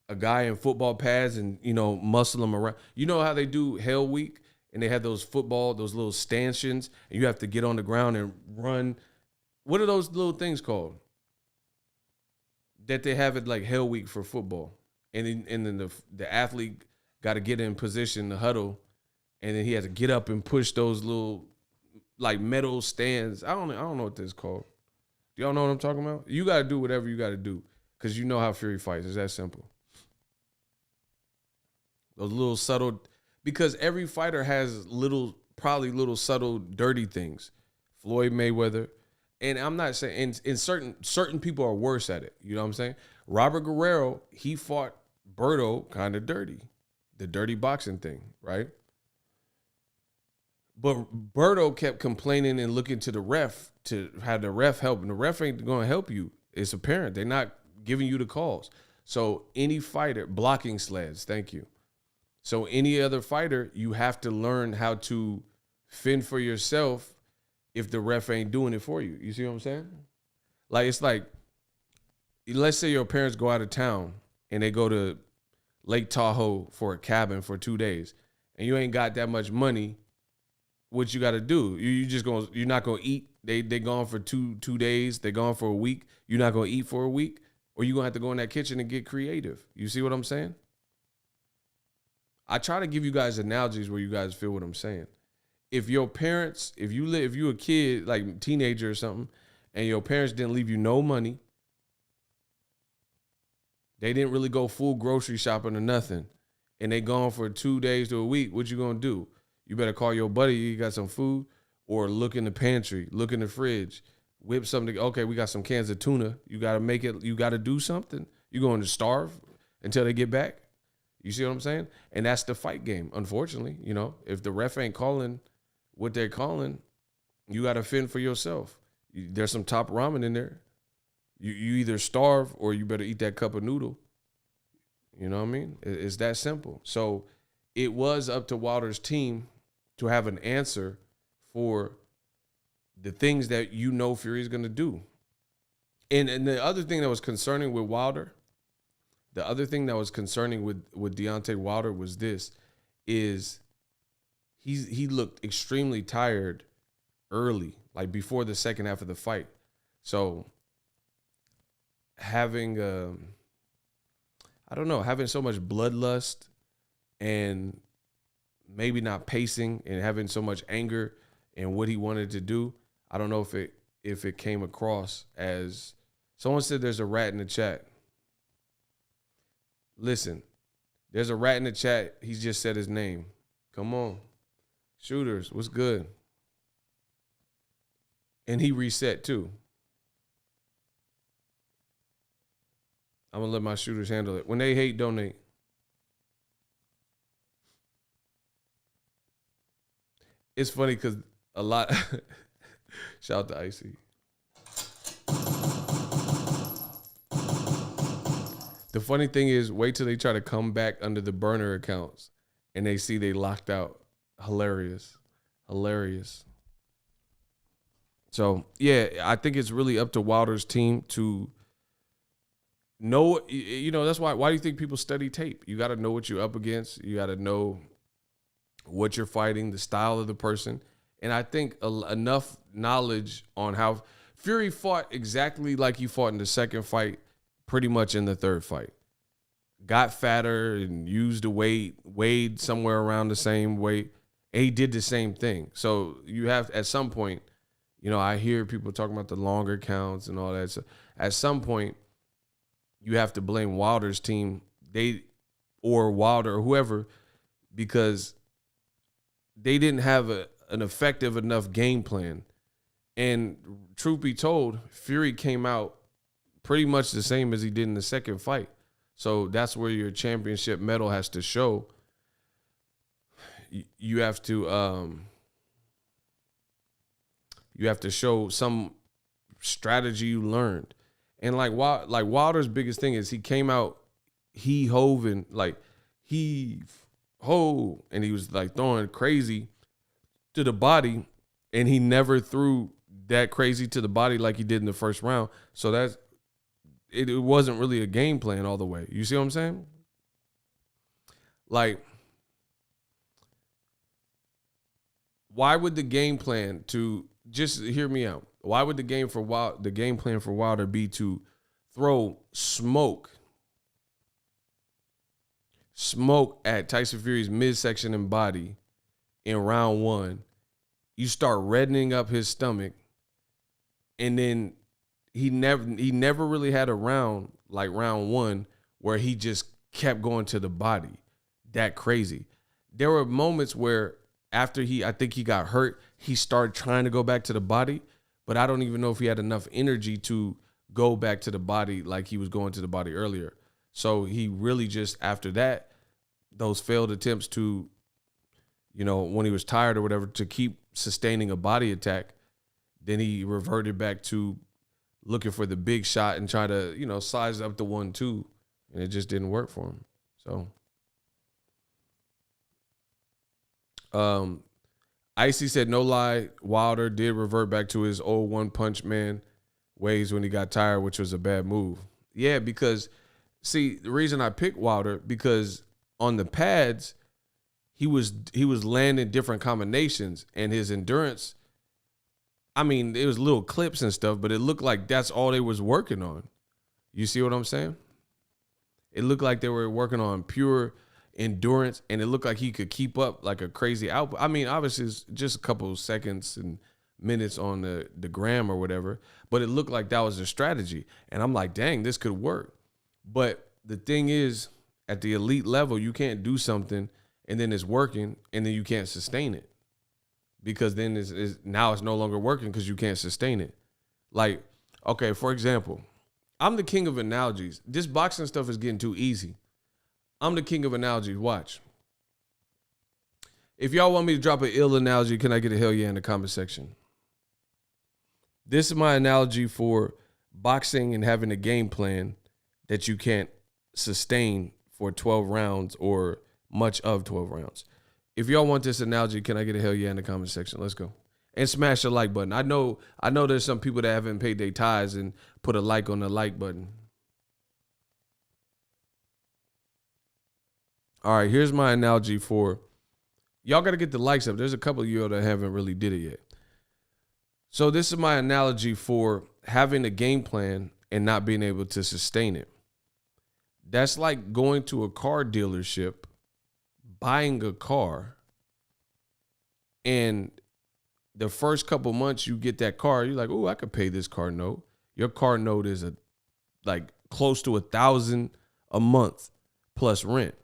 a guy in football pads and, you know, muscle him around. You know how they do Hell Week and they have those little stanchions, and you have to get on the ground and run. What are those little things called? That they have it like Hell Week for football. And then the athlete got to get in position, the huddle, and then he has to get up and push those little like metal stands. I don't know what this is called. Do y'all know what I'm talking about? You got to do whatever you got to do because you know how Fury fights. It's that simple. Those little subtle, because every fighter has probably little subtle dirty things. Floyd Mayweather, and I'm not saying, and certain people are worse at it. You know what I'm saying? Robert Guerrero, he fought Berto kind of dirty, the dirty boxing thing, right? But Berto kept complaining and looking to the ref to have the ref help, and the ref ain't going to help you. It's apparent. They're not giving you the calls. So any fighter, blocking sleds, thank you. So any other fighter, you have to learn how to fend for yourself if the ref ain't doing it for you. You see what I'm saying? Like, it's like, let's say your parents go out of town and they go to Lake Tahoe for a cabin for 2 days, and you ain't got that much money. What you got to do? You're not gonna eat. They gone for two days. They gone for a week. You're not gonna eat for a week, or you gonna have to go in that kitchen and get creative. You see what I'm saying? I try to give you guys analogies where you guys feel what I'm saying. If your parents, if you a kid, like teenager or something, and your parents didn't leave you no money, they didn't really go full grocery shopping or nothing, and they gone for 2 days to a week, what you gonna do? You better call your buddy, you got some food, or look in the pantry, look in the fridge, whip something. Okay, we got some cans of tuna. You gotta make it, you gotta do something. You going to starve until they get back? You see what I'm saying? And that's the fight game, unfortunately. You know, if the ref ain't calling what they're calling, you got to fend for yourself. There's some top ramen in there. You either starve or you better eat that cup of noodle. You know what I mean? It's that simple. So it was up to Wilder's team to have an answer for the things that you know Fury's going to do. And the other thing that was concerning with Wilder, the other thing that was concerning with Deontay Wilder was this, is he looked extremely tired early, like before the second half of the fight. So having, having so much bloodlust and maybe not pacing and having so much anger in what he wanted to do, I don't know if it came across as, someone said there's a rat in the chat. Listen, there's a rat in the chat. He just said his name. Come on. Shooters, what's good? And he reset too. I'm going to let my shooters handle it. When they hate, donate. It's funny because a lot. Shout out to Icy. The funny thing is, wait till they try to come back under the burner accounts and they see they locked out. Hilarious. So, yeah, I think it's really up to Wilder's team to know, you know, that's why do you think people study tape? You got to know what you're up against. You got to know what you're fighting, the style of the person. And I think enough knowledge on how Fury fought exactly like he fought in the second fight, pretty much in the third fight. Got fatter and used the weight, weighed somewhere around the same weight. And he did the same thing. So you have, at some point, you know, I hear people talking about the longer counts and all that. So at some point, you have to blame Wilder's team, or Wilder or whoever, because they didn't have an effective enough game plan. And truth be told, Fury came out pretty much the same as he did in the second fight. So that's where your championship medal has to show. You have to show some strategy you learned. And like Wilder's biggest thing is he came out he hoving, like heave, ho, and he was like throwing crazy to the body, and he never threw that crazy to the body like he did in the first round. So that's it wasn't really a game plan all the way. You see what I'm saying? Like, why would the game plan to just hear me out? Why would the game plan for Wilder be to throw smoke at Tyson Fury's midsection and body in round one? You start reddening up his stomach, and then he never really had a round like round one where he just kept going to the body that crazy. There were moments where after I think he got hurt, he started trying to go back to the body, but I don't even know if he had enough energy to go back to the body like he was going to the body earlier. So he really just, after that, those failed attempts to, when he was tired or whatever, to keep sustaining a body attack, then he reverted back to looking for the big shot and try to, size up the 1-2, and it just didn't work for him. So, Icy said, no lie, Wilder did revert back to his old one punch man ways when he got tired, which was a bad move. Yeah, because see, the reason I picked Wilder, because on the pads, he was landing different combinations, and his endurance, I mean, it was little clips and stuff, but it looked like that's all they was working on. You see what I'm saying? It looked like they were working on pure endurance, and it looked like he could keep up like a crazy output. I mean, obviously it's just a couple of seconds and minutes on the gram or whatever, but it looked like that was a strategy. And I'm like, dang, this could work. But the thing is, at the elite level, you can't do something and then it's working and then you can't sustain it, because then now it's no longer working because you can't sustain it. Like, okay, for example, I'm the king of analogies. This boxing stuff is getting too easy. I'm the king of analogies. Watch. If y'all want me to drop an ill analogy, can I get a hell yeah in the comment section? This is my analogy for boxing and having a game plan that you can't sustain for 12 rounds or much of 12 rounds. If y'all want this analogy, can I get a hell yeah in the comment section? Let's go. And smash the like button. I know there's some people that haven't paid their tithes and put a like on the like button. All right, here's my analogy for, y'all got to get the likes up. There's a couple of you that haven't really did it yet. So this is my analogy for having a game plan and not being able to sustain it. That's like going to a car dealership, buying a car, and the first couple months you get that car, you're like, oh, I could pay this car note. Your car note is like close to $1,000 a month plus rent.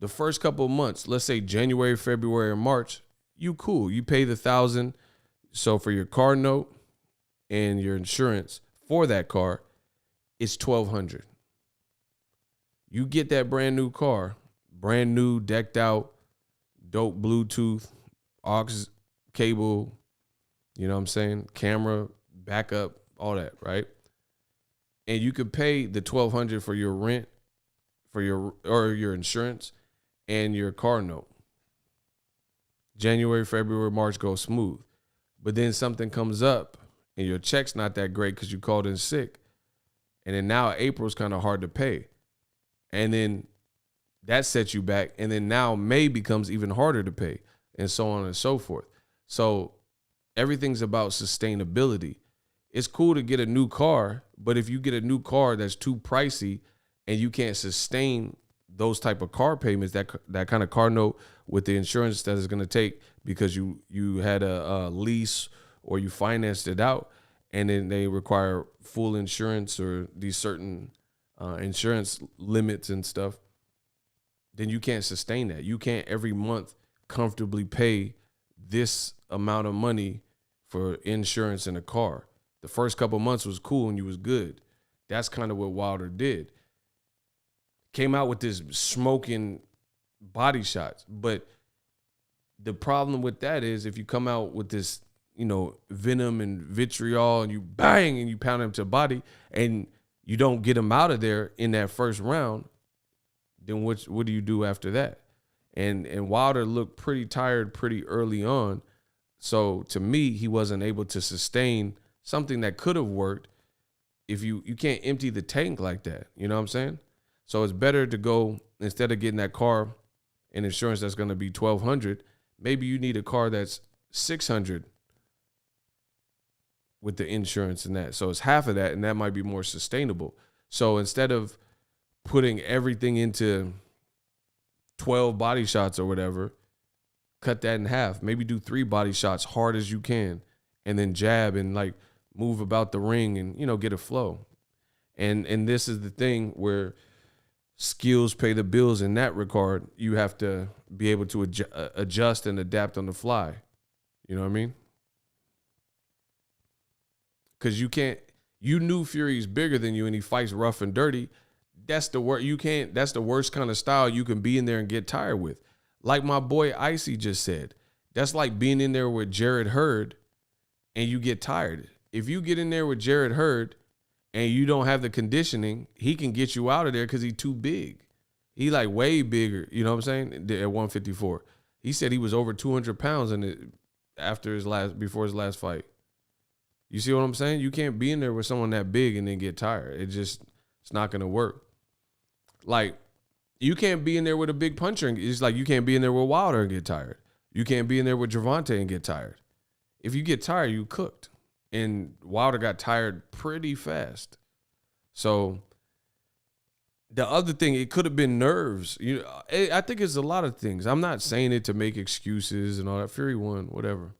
The first couple of months, let's say January, February, or March, you cool. You pay the $1,000. So for your car note and your insurance for that car, it's $1,200. You get that brand new car, brand new, decked out, dope Bluetooth, aux cable, you know what I'm saying? Camera, backup, all that, right? And you could pay the $1,200 for your rent, for your insurance and your car note. January, February, March go smooth. But then something comes up and your check's not that great because you called in sick. And then now April's kind of hard to pay. And then that sets you back. And then now May becomes even harder to pay, and so on and so forth. So everything's about sustainability. It's cool to get a new car, but if you get a new car that's too pricey and you can't sustain those type of car payments, that kind of car note with the insurance that is going to take because you had a lease or you financed it out, and then they require full insurance or these certain insurance limits and stuff, then you can't sustain that. You can't every month comfortably pay this amount of money for insurance in a car. The first couple months was cool and you was good. That's kind of what Wilder did. Came out with this smoking body shots. But the problem with that is if you come out with this, venom and vitriol and you bang and you pound him to the body and you don't get him out of there in that first round, then what do you do after that? And Wilder looked pretty tired pretty early on. So to me, he wasn't able to sustain something that could have worked. If you can't empty the tank like that, you know what I'm saying? So it's better to go, instead of getting that car and insurance that's going to be $1,200, maybe you need a car that's $600 with the insurance and that. So it's half of that, and that might be more sustainable. So instead of putting everything into 12 body shots or whatever, cut that in half. Maybe do 3 body shots hard as you can, and then jab and like move about the ring and, you know, get a flow. And this is the thing where skills pay the bills in that regard. You have to be able to adjust and adapt on the fly. You know what I mean? Because you knew Fury's bigger than you and he fights rough and dirty. That's the that's the worst kind of style you can be in there and get tired with. Like my boy Icy just said, that's like being in there with Jared Hurd and you get tired. If you get in there with Jared Hurd and you don't have the conditioning, he can get you out of there because he's too big. He like way bigger, you know what I'm saying, at 154. He said he was over 200 pounds before his last fight. You see what I'm saying? You can't be in there with someone that big and then get tired. It's not going to work. Like, you can't be in there with a big puncher. It's like you can't be in there with Wilder and get tired. You can't be in there with Gervonta and get tired. If you get tired, you cooked. And Wilder got tired pretty fast. So the other thing, it could have been nerves. I think it's a lot of things. I'm not saying it to make excuses and all that. Fury won, whatever.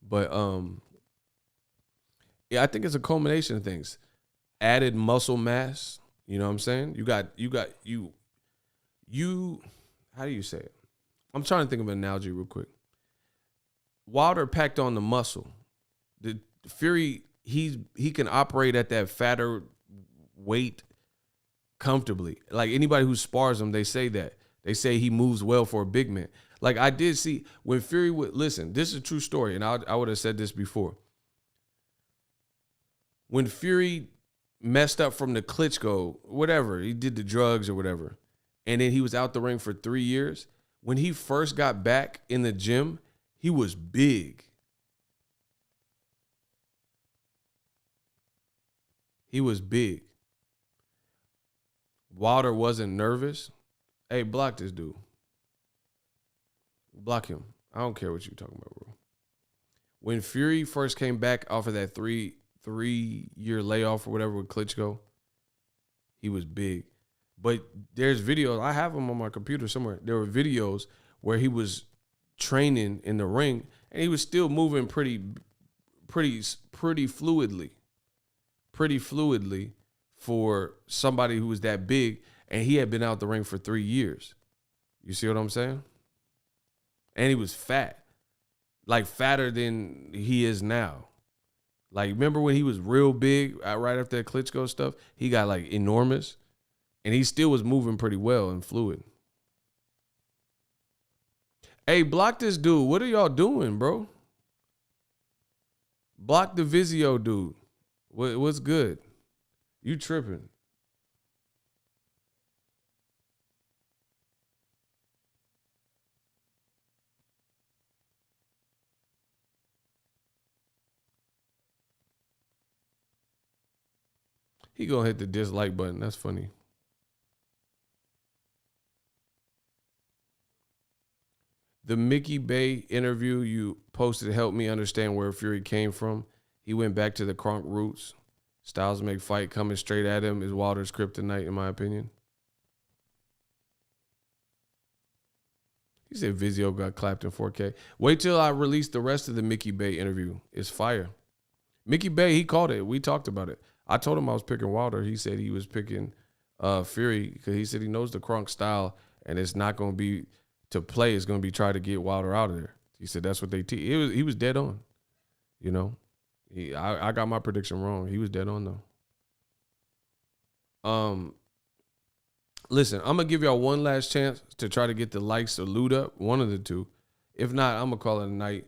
But yeah, I think it's a culmination of things. Added muscle mass. You know what I'm saying? You how do you say it? I'm trying to think of an analogy real quick. Wilder packed on the muscle. The Fury, he can operate at that fatter weight comfortably. Like anybody who spars him, they say that. They say he moves well for a big man. Like I did see when Fury would listen, this is a true story, and I would have said this before. When Fury messed up from the Klitschko, whatever, he did the drugs or whatever, and then he was out the ring for 3 years. When he first got back in the gym, he was big. He was big. Wilder wasn't nervous. Hey, block this dude. Block him. I don't care what you're talking about, bro. When Fury first came back off of that three-year layoff or whatever with Klitschko, he was big. But there's videos. I have them on my computer somewhere. There were videos where he was training in the ring and he was still moving pretty fluidly. Pretty fluidly for somebody who was that big, and he had been out the ring for 3 years. You see what I'm saying? And he was fat. Like fatter than he is now. Like, remember when he was real big right after that Klitschko stuff? He got like enormous, and he still was moving pretty well and fluid. Hey, block this dude. What are y'all doing, bro? Block the Vizio dude. What's good? You tripping. He gonna hit the dislike button. That's funny. The Mickey Bay interview you posted helped me understand where Fury came from. He went back to the Kronk roots. Styles make fight coming straight at him is Wilder's kryptonite, in my opinion. He said Vizio got clapped in 4K. Wait till I release the rest of the Mickey Bay interview. It's fire. Mickey Bay, he called it. We talked about it. I told him I was picking Wilder. He said he was picking Fury because he said he knows the Kronk style and it's not going to be to play. It's going to be try to get Wilder out of there. He said that's what they teach. He was dead on, you know. I got my prediction wrong. He was dead on though. Listen, I'm gonna give y'all one last chance to try to get the likes or loot up, one of the two. If not, I'm gonna call it a night,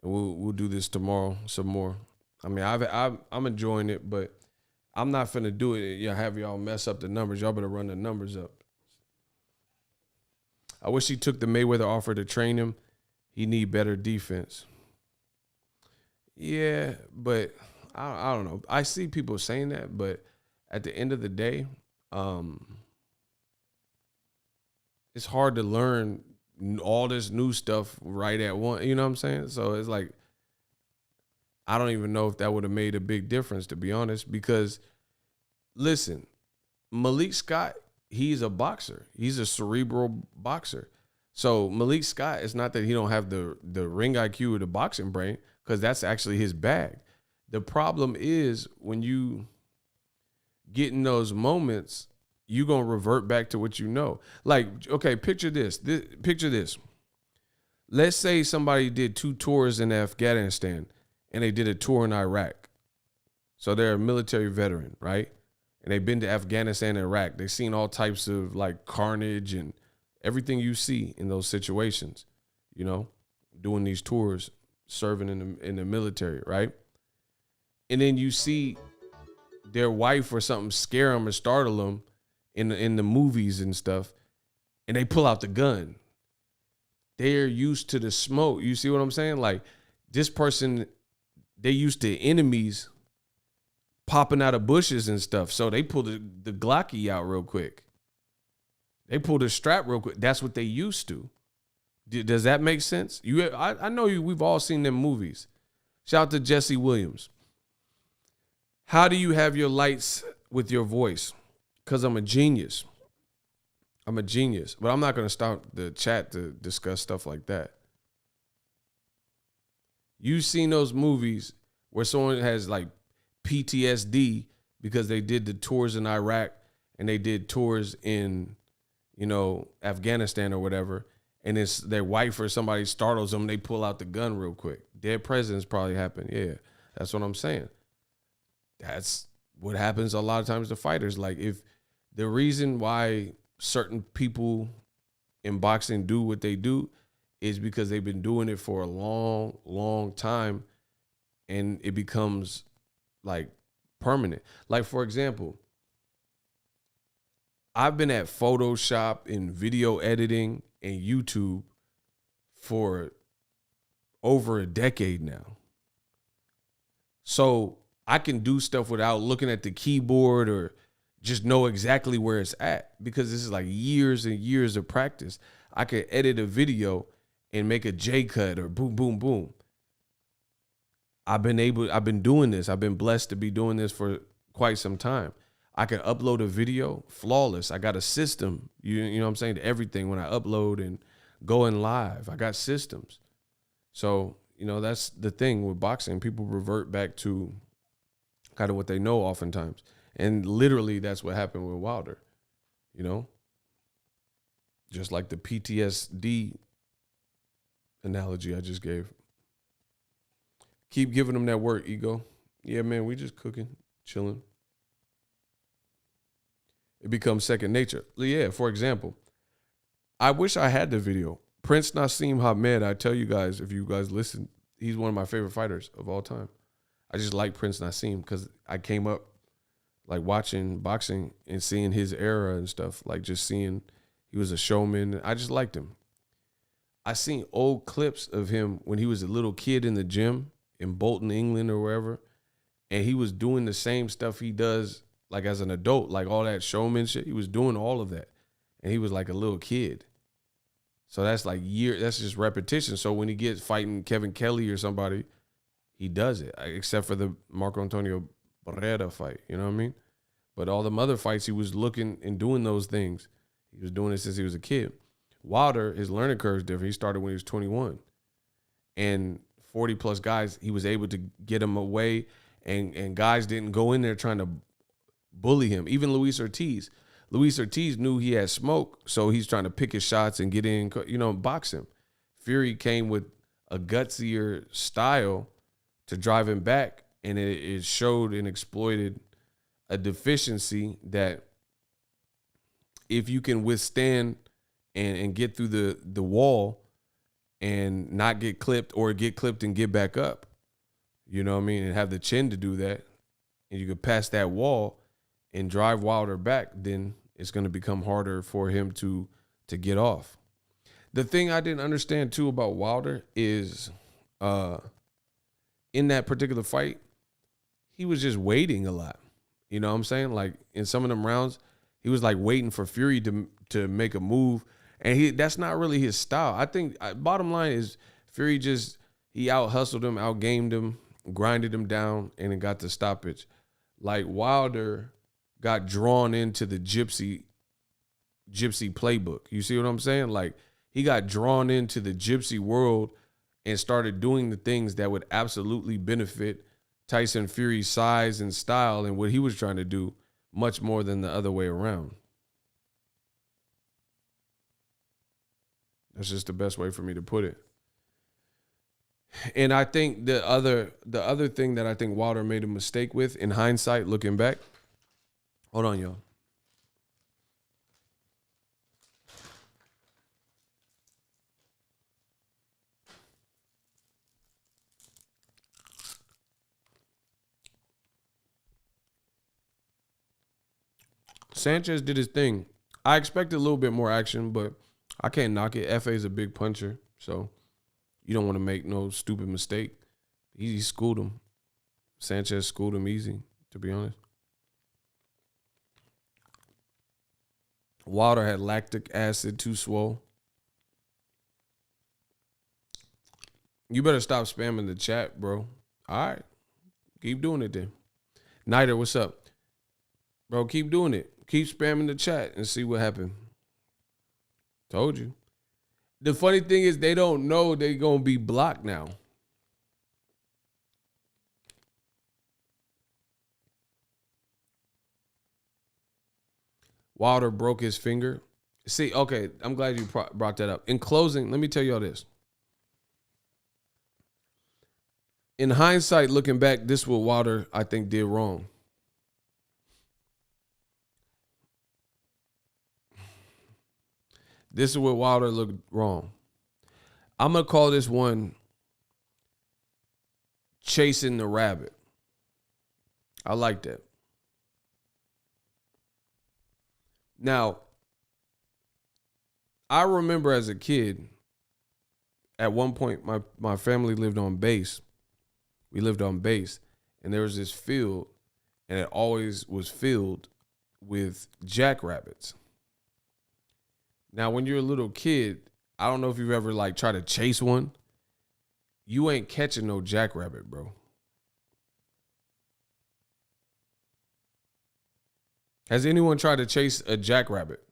and we'll do this tomorrow some more. I mean, I'm enjoying it, but I'm not finna do it. Have y'all mess up the numbers. Y'all better run the numbers up. I wish he took the Mayweather offer to train him. He need better defense. Yeah, but I don't know. I see people saying that, but at the end of the day, it's hard to learn all this new stuff right at once. You know what I'm saying? So it's like, I don't even know if that would have made a big difference, to be honest, because listen, Malik Scott, he's a boxer. He's a cerebral boxer. So Malik Scott, it's not that he don't have the ring IQ or the boxing brain, because that's actually his bag. The problem is when you get in those moments, you're going to revert back to what you know. Like, okay, picture this. Picture this. Let's say somebody did 2 tours in Afghanistan and they did a tour in Iraq. So they're a military veteran, right? And they've been to Afghanistan and Iraq. They've seen all types of like carnage and everything you see in those situations, you know, doing these tours, serving in the military, right? And then you see their wife or something scare them or startle them in the movies and stuff, and they pull out the gun. They're used to the smoke. You see what I'm saying? Like, this person, they used to enemies popping out of bushes and stuff. So they pull the Glocky out real quick. They pull the strap real quick. That's what they used to. Does that make sense? I know we've all seen them movies. Shout out to Jesse Williams. How do you have your lights with your voice? Because I'm a genius. I'm a genius. But I'm not going to stop the chat to discuss stuff like that. You've seen those movies where someone has like PTSD because they did the tours in Iraq and they did tours in, you know, Afghanistan or whatever, and it's their wife or somebody startles them, they pull out the gun real quick. Dead presidents probably happen. Yeah, that's what I'm saying. That's what happens a lot of times to fighters. Like, if the reason why certain people in boxing do what they do is because they've been doing it for a long, long time, and it becomes like permanent. Like, for example, I've been at Photoshop and video editing and YouTube for over a decade now. So I can do stuff without looking at the keyboard or just know exactly where it's at, because this is like years and years of practice. I could edit a video and make a J cut or boom, boom, boom. I've been doing this. I've been blessed to be doing this for quite some time. I can upload a video flawless. I got a system, you know what I'm saying, to everything when I upload and going live. I got systems. So, you know, that's the thing with boxing. People revert back to kind of what they know oftentimes. And literally that's what happened with Wilder, you know? Just like the PTSD analogy I just gave. Keep giving them that work, Ego. Yeah, man, we just cooking, chilling. It becomes second nature. Yeah, for example, I wish I had the video. Prince Nassim Hamed, I tell you guys, if you guys listen, he's one of my favorite fighters of all time. I just like Prince Nassim because I came up like watching boxing and seeing his era and stuff, like just seeing he was a showman. I just liked him. I seen old clips of him when he was a little kid in the gym in Bolton, England or wherever, and he was doing the same stuff he does like as an adult, like all that showmanship. He was doing all of that, and he was like a little kid. So that's like that's just repetition. So when he gets fighting Kevin Kelly or somebody, he does it, except for the Marco Antonio Barrera fight, you know what I mean? But all the other fights, he was looking and doing those things. He was doing it since he was a kid. Wilder, his learning curve is different. He started when he was 21. And 40-plus guys, he was able to get him away, and guys didn't go in there trying to bully him. Even Luis Ortiz. Luis Ortiz knew he had smoke, so he's trying to pick his shots and get in, you know, box him. Fury came with a gutsier style to drive him back, and it showed and exploited a deficiency that if you can withstand and get through the wall and not get clipped, or get clipped and get back up, you know what I mean, and have the chin to do that, and you could pass that wall and drive Wilder back, then it's going to become harder for him to get off. The thing I didn't understand too about Wilder is in that particular fight, he was just waiting a lot. You know what I'm saying? Like in some of them rounds, he was like waiting for Fury to make a move. And that's not really his style. I think bottom line is Fury he out hustled him, out gamed him, grinded him down, and then got the stoppage. Like Wilder got drawn into the gypsy playbook. You see what I'm saying? Like he got drawn into the gypsy world and started doing the things that would absolutely benefit Tyson Fury's size and style and what he was trying to do much more than the other way around. That's just the best way for me to put it. And I think the other thing that I think Wilder made a mistake with in hindsight, looking back. Hold on, y'all. Sanchez did his thing. I expected a little bit more action, but I can't knock it. FA is a big puncher, so you don't want to make no stupid mistake. He schooled him. Sanchez schooled him easy, to be honest. Wilder had lactic acid too swole. You better stop spamming the chat, bro. All right. Keep doing it then. Niter, what's up? Bro, keep doing it. Keep spamming the chat and see what happened. Told you. The funny thing is they don't know they're going to be blocked now. Wilder broke his finger. See, okay, I'm glad you brought that up. In closing, let me tell y'all this. In hindsight, looking back, this is what Wilder, I think, did wrong. This is what Wilder looked wrong. I'm going to call this one chasing the rabbit. I like that. Now, I remember as a kid, at one point, my family lived on base. We lived on base, and there was this field, and it always was filled with jackrabbits. Now, when you're a little kid, I don't know if you've ever like tried to chase one. You ain't catching no jackrabbit, bro. Has anyone tried to chase a jackrabbit?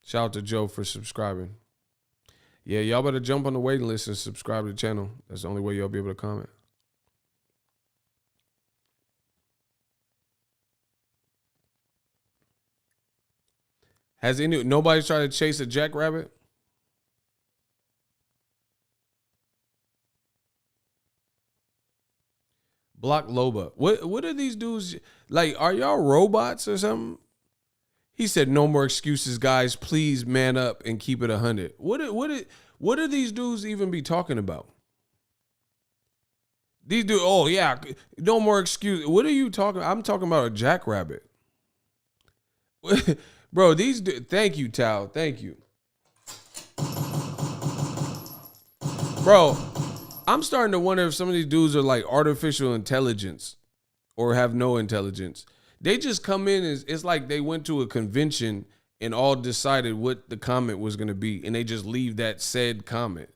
Shout out to Joe for subscribing. Yeah, y'all better jump on the waiting list and subscribe to the channel. That's the only way y'all be able to comment. Has nobody tried to chase a jackrabbit? Block Loba. What are these dudes like? Are y'all robots or something? He said, "No more excuses, guys. Please man up and keep it 100." What are these dudes even be talking about? These dudes, oh yeah, no more excuse. What are you talking? I'm talking about a jackrabbit. Bro, thank you, Tal. Thank you. Bro, I'm starting to wonder if some of these dudes are like artificial intelligence or have no intelligence. They just come in as it's like they went to a convention and all decided what the comment was going to be, and they just leave that said comment.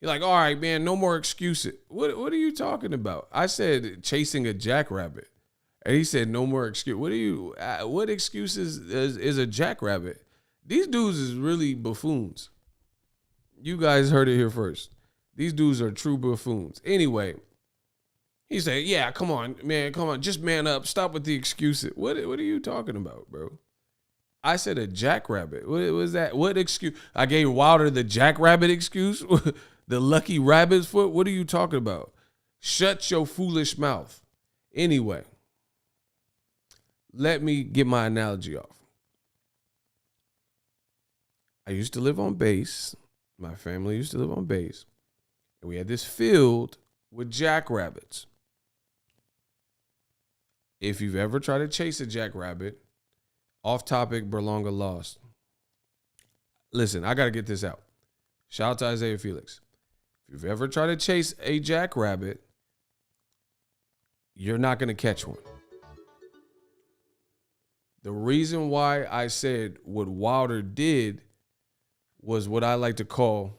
You're like, all right, man, no more excuses. What are you talking about? I said chasing a jackrabbit. And he said, no more excuse. What excuses is a jackrabbit? These dudes is really buffoons. You guys heard it here first. These dudes are true buffoons. Anyway, he said, yeah, come on, man. Come on. Just man up. Stop with the excuses. What are you talking about, bro? I said a jackrabbit. What was that? What excuse? I gave Wilder the jackrabbit excuse? The lucky rabbit's foot? What are you talking about? Shut your foolish mouth. Anyway. Let me get my analogy off. I used to live on base. My family used to live on base. And we had this field with jackrabbits. If you've ever tried to chase a jackrabbit, off topic, Berlanga lost. listen, I got to get this out. Shout out to Isaiah Felix. If you've ever tried to chase a jackrabbit, you're not going to catch one. The reason why I said what Wilder did was what I like to call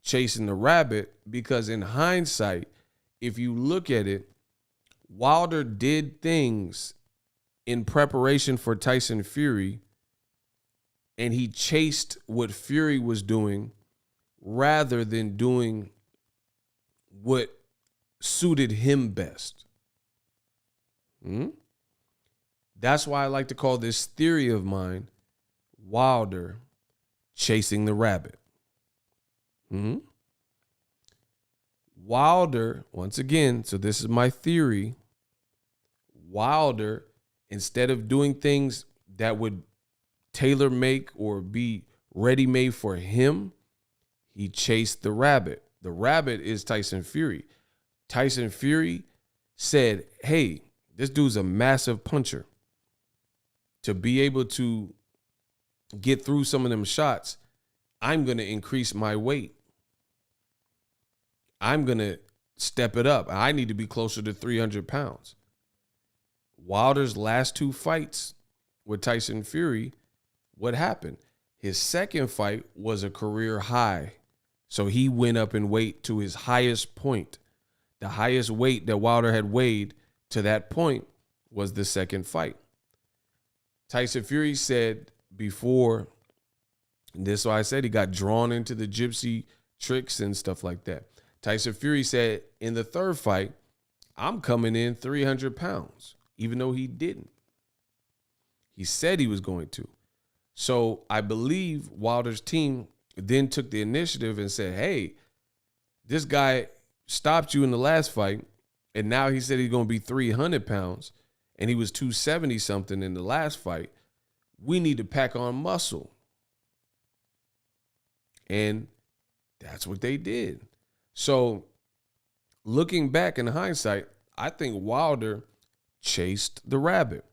chasing the rabbit, because in hindsight, if you look at it, Wilder did things in preparation for Tyson Fury, and he chased what Fury was doing rather than doing what suited him best. That's why I like to call this theory of mine Wilder chasing the rabbit. Wilder, once again, so this is my theory. Wilder, instead of doing things that would tailor make or be ready made for him, he chased the rabbit. The rabbit is Tyson Fury. Tyson Fury said, hey, this dude's a massive puncher. To be able to get through some of them shots, I'm going to increase my weight. I'm going to step it up. I need to be closer to 300 pounds. Wilder's last two fights with Tyson Fury, what happened? His second fight was a career high. So he went up in weight to his highest point. The highest weight that Wilder had weighed to that point was the second fight. Tyson Fury said before, this is why I said he got drawn into the gypsy tricks and stuff like that. Tyson Fury said in the third fight, I'm coming in 300 pounds, even though he didn't. He said he was going to. So I believe Wilder's team then took the initiative and said, hey, this guy stopped you in the last fight, and now he said he's going to be 300 pounds, and he was 270 something in the last fight. We need to pack on muscle. And that's what they did. So looking back in hindsight, I think Wilder chased the rabbit.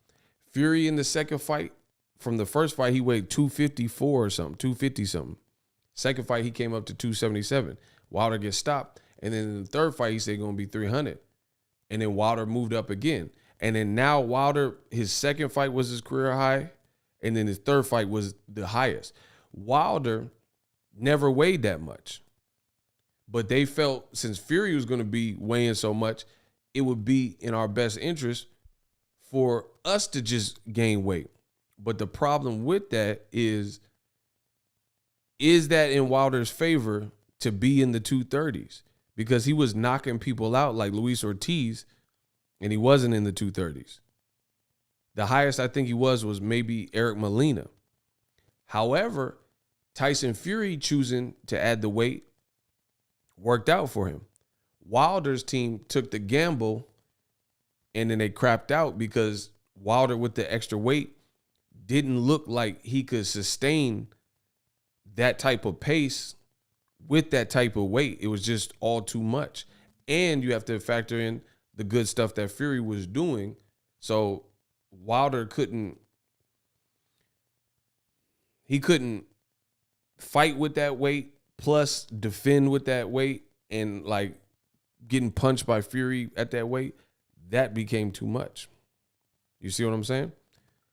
Fury in the second fight, from the first fight, he weighed 254 or something, 250 something. Second fight, he came up to 277. Wilder gets stopped. And then in the third fight, he said going to be 300. And then Wilder moved up again. And then now Wilder, his second fight was his career high. And then his third fight was the highest. Wilder never weighed that much. But they felt since Fury was going to be weighing so much, it would be in our best interest for us to just gain weight. But the problem with that is that in Wilder's favor to be in the 230s? Because he was knocking people out like Luis Ortiz, and he wasn't in the 230s. The highest I think he was maybe Eric Molina. However, Tyson Fury choosing to add the weight worked out for him. Wilder's team took the gamble, and then they crapped out because Wilder with the extra weight didn't look like he could sustain that type of pace with that type of weight. It was just all too much. And you have to factor in the good stuff that Fury was doing. So Wilder couldn't fight with that weight plus defend with that weight, and like getting punched by Fury at that weight, that became too much. You see what I'm saying?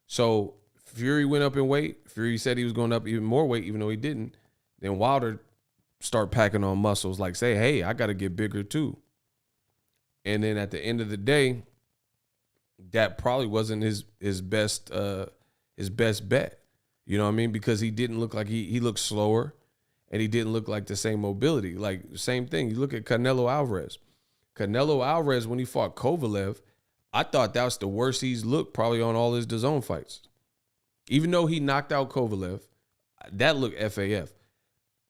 So Fury went up in weight. Fury said he was going up even more weight, even though he didn't. Then Wilder started packing on muscles, like say, hey, I got to get bigger too. And then at the end of the day, that probably wasn't his best bet. You know what I mean? Because he didn't look like he looked slower, and he didn't look like the same mobility. Like same thing. You look at Canelo Alvarez. Canelo Alvarez, when he fought Kovalev, I thought that was the worst he's looked probably on all his DAZN fights. Even though he knocked out Kovalev, that looked FAF.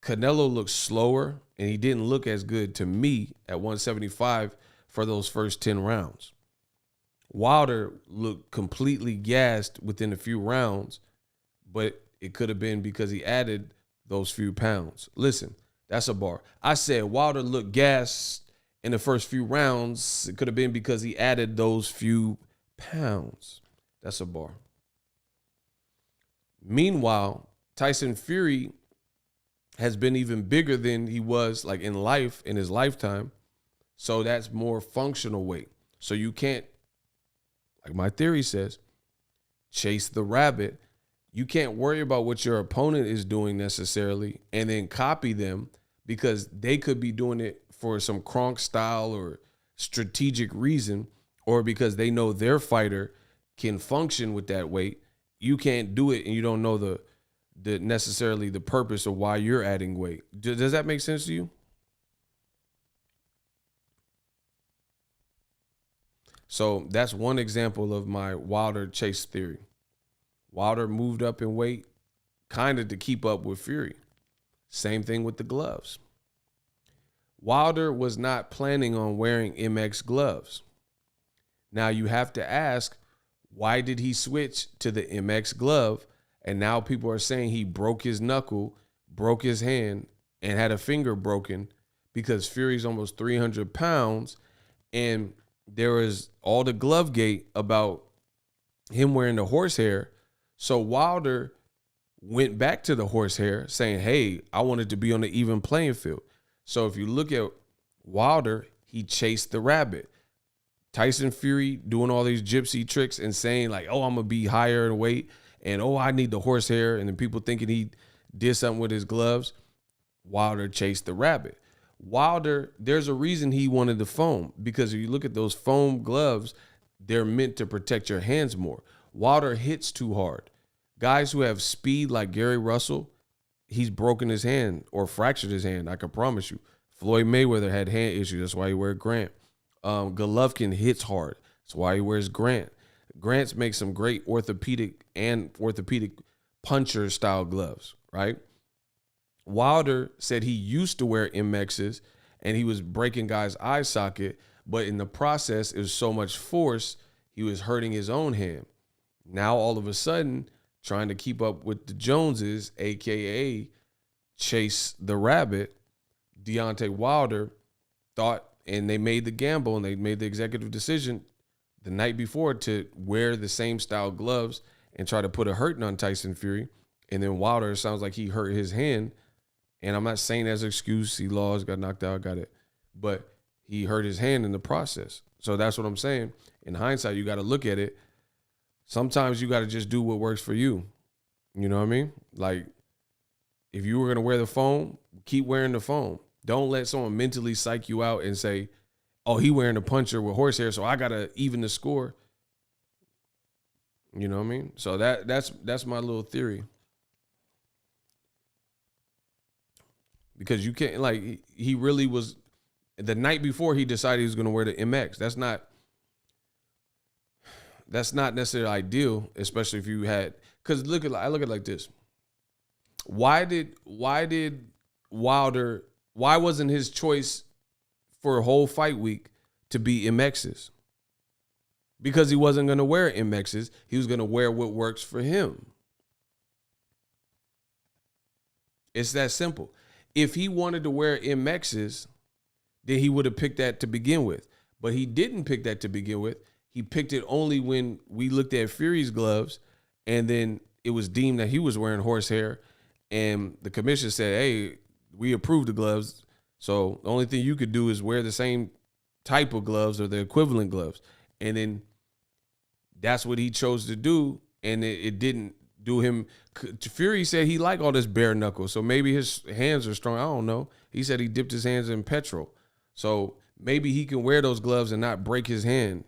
Canelo looked slower, and he didn't look as good to me at 175 for those first 10 rounds. Wilder looked completely gassed within a few rounds, but it could have been because he added those few pounds. Listen, that's a bar. I said Wilder looked gassed in the first few rounds. It could have been because he added those few pounds. That's a bar. Meanwhile, Tyson Fury has been even bigger than he was like in life, in his lifetime. So that's more functional weight. So you can't, like my theory says, chase the rabbit. You can't worry about what your opponent is doing necessarily and then copy them, because they could be doing it for some Kronk style or strategic reason, or because they know their fighter can function with that weight. You can't do it, and you don't know the necessarily the purpose of why you're adding weight. Does that make sense to you? So that's one example of my Wilder chase theory. Wilder moved up in weight kind of to keep up with Fury. Same thing with the gloves. Wilder was not planning on wearing MX gloves. Now you have to ask, why did he switch to the MX glove? And now people are saying he broke his knuckle, broke his hand, and had a finger broken because Fury's almost 300 pounds. And there was all the glove gate about him wearing the horsehair. So Wilder went back to the horsehair saying, hey, I wanted to be on the even playing field. So if you look at Wilder, he chased the rabbit. Tyson Fury doing all these gypsy tricks and saying like, oh, I'm going to be higher in weight. And, oh, I need the horsehair. And then people thinking he did something with his gloves. Wilder chased the rabbit. Wilder, there's a reason he wanted the foam, because if you look at those foam gloves, they're meant to protect your hands more. Wilder hits too hard. Guys who have speed like Gary Russell, he's broken his hand or fractured his hand, I can promise you. Floyd Mayweather had hand issues. That's why he wears Grant. Golovkin hits hard. That's why he wears Grant. Grant's makes some great orthopedic puncher style gloves, right? Wilder said he used to wear MXs and he was breaking guys' eye socket, but in the process, it was so much force, he was hurting his own hand. Now, all of a sudden, trying to keep up with the Joneses, AKA chase the rabbit, Deontay Wilder thought, and they made the gamble and they made the executive decision the night before to wear the same style gloves and try to put a hurting on Tyson Fury. And then Wilder, sounds like he hurt his hand. And I'm not saying as an excuse, he lost, got knocked out, got it. But he hurt his hand in the process. So that's what I'm saying. In hindsight, you got to look at it. Sometimes you got to just do what works for you. You know what I mean? Like, if you were going to wear the foam, keep wearing the foam. Don't let someone mentally psych you out and say, oh, he wearing a puncher with horsehair, so I got to even the score. You know what I mean? So that's my little theory. Because you can't, like, he really was, the night before he decided he was going to wear the MX. That's not necessarily ideal, especially if you had, because I look at it like this. Why wasn't his choice for a whole fight week to be MXs? Because he wasn't going to wear MXs. He was going to wear what works for him. It's that simple. If he wanted to wear MXs, then he would have picked that to begin with. But he didn't pick that to begin with. He picked it only when we looked at Fury's gloves, and then it was deemed that he was wearing horsehair, and the commission said, hey, we approve the gloves, so the only thing you could do is wear the same type of gloves or the equivalent gloves. And then that's what he chose to do, and it didn't do him. Fury said he liked all this bare knuckle, so maybe his hands are strong. I don't know. He said he dipped his hands in petrol. So maybe he can wear those gloves and not break his hand,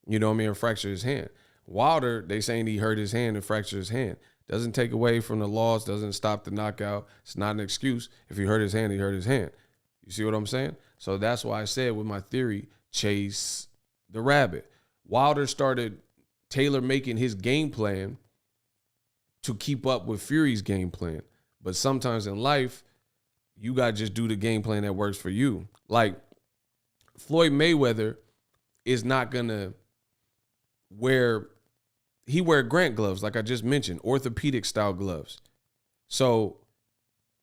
you know what I mean, or fracture his hand. Wilder, they saying he hurt his hand and fractured his hand. Doesn't take away from the loss, doesn't stop the knockout. It's not an excuse. If he hurt his hand, he hurt his hand. You see what I'm saying? So that's why I said with my theory, chase the rabbit. Wilder started tailor-making his game plan to keep up with Fury's game plan. But sometimes in life, you got to just do the game plan that works for you. Like, Floyd Mayweather is not going to wear Grant gloves, like I just mentioned, orthopedic style gloves. So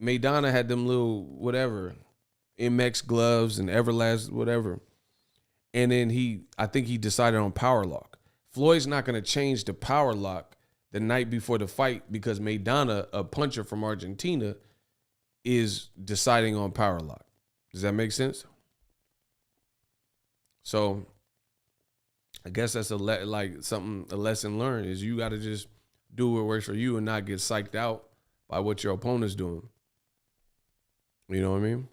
Maidana had them little whatever, MX gloves and Everlast, whatever. And then I think he decided on power lock. Floyd's not going to change the power lock the night before the fight because Maidana, a puncher from Argentina, is deciding on power lock. Does that make sense? So I guess that's a lesson learned is you got to just do what works for you and not get psyched out by what your opponent's doing. You know what I mean?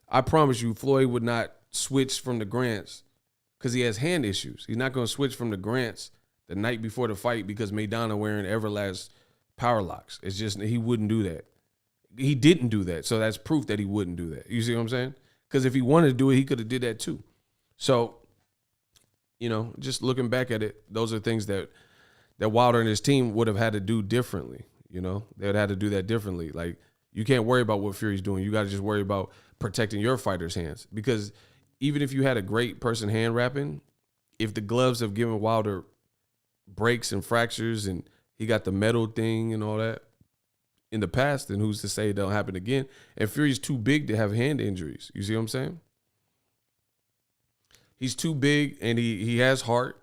I promise you, Floyd would not switch from the Grants because he has hand issues. He's not going to switch from the Grants the night before the fight because Maidana wearing Everlast power locks. It's just he wouldn't do that. He didn't do that, so that's proof that he wouldn't do that. You see what I'm saying? Because if he wanted to do it, he could have did that too. So, you know, just looking back at it, those are things that Wilder and his team would have had to do differently. You know, they would have had to do that differently. Like, you can't worry about what Fury's doing. You got to just worry about protecting your fighter's hands. Because even if you had a great person hand wrapping, if the gloves have given Wilder breaks and fractures and he got the metal thing and all that in the past, then who's to say it don't happen again? And Fury's too big to have hand injuries. You see what I'm saying? He's too big and he has heart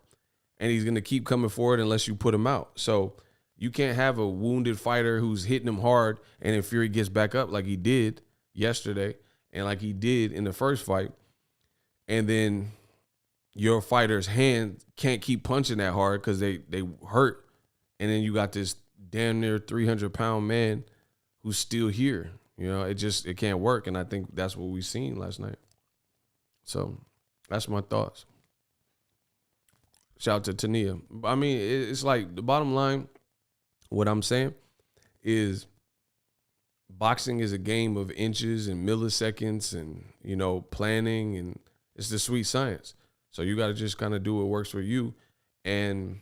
and he's going to keep coming forward unless you put him out. So you can't have a wounded fighter who's hitting him hard and then Fury gets back up like he did yesterday and like he did in the first fight. And then your fighter's hand can't keep punching that hard because they hurt. And then you got this damn near 300-pound man who's still here. You know, it can't work. And I think that's what we seen last night. So that's my thoughts. Shout out to Tania. I mean, it's like the bottom line, what I'm saying is boxing is a game of inches and milliseconds and, you know, planning, and it's the sweet science. So you got to just kind of do what works for you. And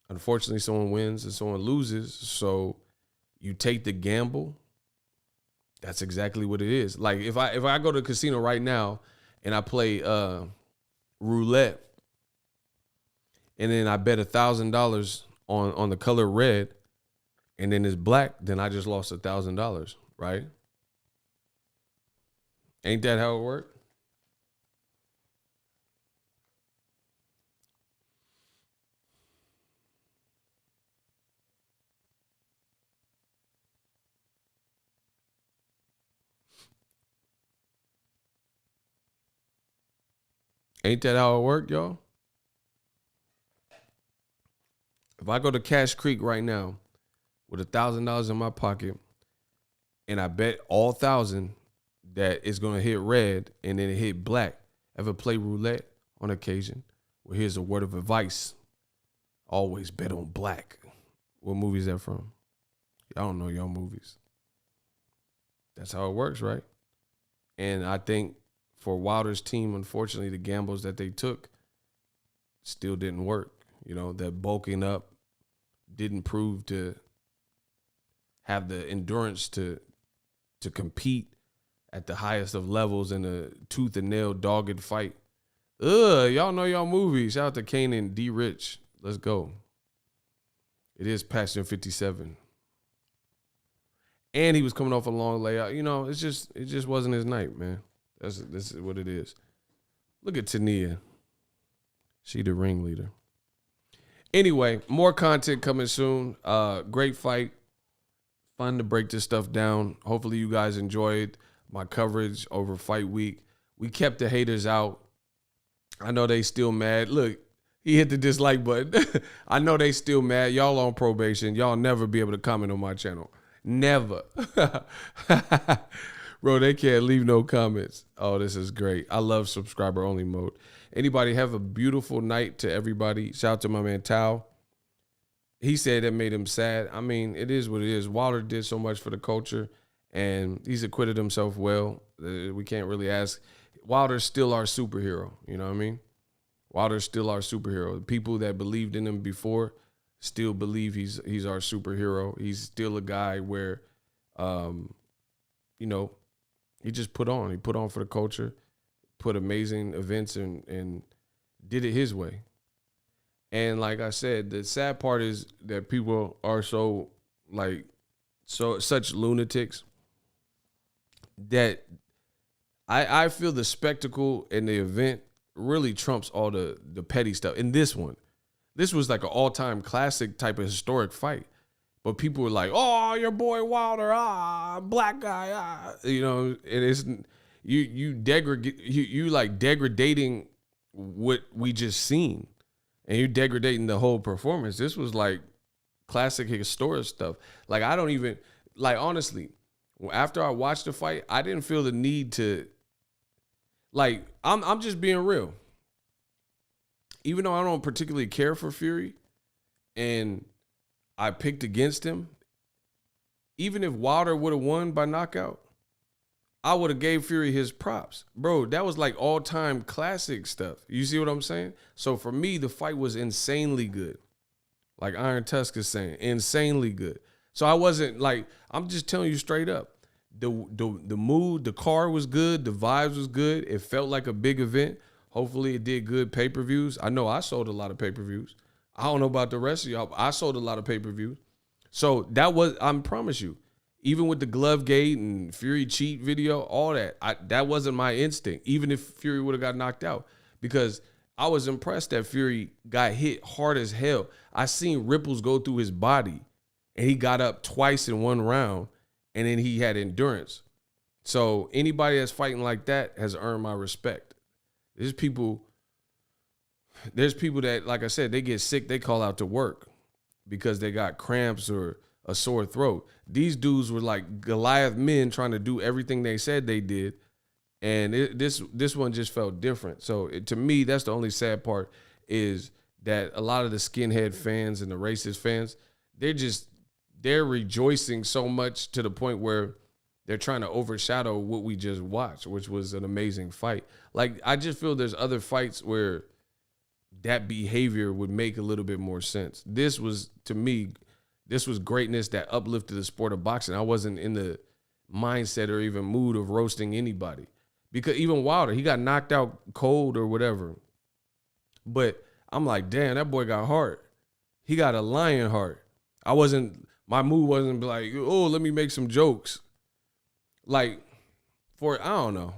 unfortunately, someone wins and someone loses. So you take the gamble. That's exactly what it is. Like if I go to a casino right now and I play roulette, and then I bet $1,000 on the color red, and then it's black, then I just lost $1,000, right? Ain't that how it worked? Ain't that how it worked, y'all? If I go to Cash Creek right now with $1,000 in my pocket and I bet all 1,000 that it's going to hit red and then it hit black, ever play roulette on occasion? Well, here's a word of advice. Always bet on black. What movie is that from? Y'all don't know y'all movies. That's how it works, right? And I think for Wilder's team, unfortunately, the gambles that they took still didn't work. You know, that bulking up didn't prove to have the endurance to compete at the highest of levels in a tooth and nail dogged fight. Y'all know y'all movies. Shout out to Kane and D. Rich. Let's go. It is Passion 57. And he was coming off a long layout. You know, it just wasn't his night, man. This is what it is. Look at Tania. She the ringleader. Anyway, more content coming soon. Great fight. Fun to break this stuff down. Hopefully you guys enjoyed my coverage over fight week. We kept the haters out. I know they still mad. Look, he hit the dislike button. I know they still mad. Y'all on probation. Y'all never be able to comment on my channel. Never. Bro, they can't leave no comments. Oh, this is great. I love subscriber only mode. Anybody have a beautiful night to everybody. Shout out to my man Tao. He said that made him sad. I mean, it is what it is. Wilder did so much for the culture, and he's acquitted himself well. We can't really ask. Wilder's still our superhero. You know what I mean? Wilder's still our superhero. The people that believed in him before still believe he's our superhero. He's still a guy where, you know, he just put on. He put on for the culture, put amazing events and did it his way. And like I said, the sad part is that people are such lunatics that I feel the spectacle and the event really trumps all the petty stuff. In this one, this was like an all-time classic type of historic fight. But people were like, "Oh, your boy Wilder, black guy, you know." And it's you like degrading what we just seen, and you're degrading the whole performance. This was like classic historic stuff. Like I don't even like honestly. After I watched the fight, I didn't feel the need to. Like I'm just being real. Even though I don't particularly care for Fury, and I picked against him, even if Wilder would have won by knockout, I would have gave Fury his props. Bro, that was like all-time classic stuff. You see what I'm saying? So for me, the fight was insanely good. Like Iron Tusk is saying, insanely good. So I wasn't like, I'm just telling you straight up. The mood, the car was good. The vibes was good. It felt like a big event. Hopefully it did good pay-per-views. I know I sold a lot of pay-per-views. I don't know about the rest of y'all. I sold a lot of pay-per-views. So that was, I promise you, even with the glove gate and Fury cheat video, all that, that wasn't my instinct, even if Fury would have got knocked out, because I was impressed that Fury got hit hard as hell. I seen ripples go through his body, and he got up twice in one round, and then he had endurance. So anybody that's fighting like that has earned my respect. There's people that, like I said, they get sick, they call out to work because they got cramps or a sore throat. These dudes were like Goliath men trying to do everything they said they did, and this one just felt different. So to me, that's the only sad part, is that a lot of the skinhead fans and the racist fans, they're rejoicing so much to the point where they're trying to overshadow what we just watched, which was an amazing fight. Like, I just feel there's other fights where that behavior would make a little bit more sense. This was, to me, this was greatness that uplifted the sport of boxing. I wasn't in the mindset or even mood of roasting anybody. Because even Wilder, he got knocked out cold or whatever. But I'm like, damn, that boy got heart. He got a lion heart. My mood wasn't like, oh, let me make some jokes. Like, I don't know.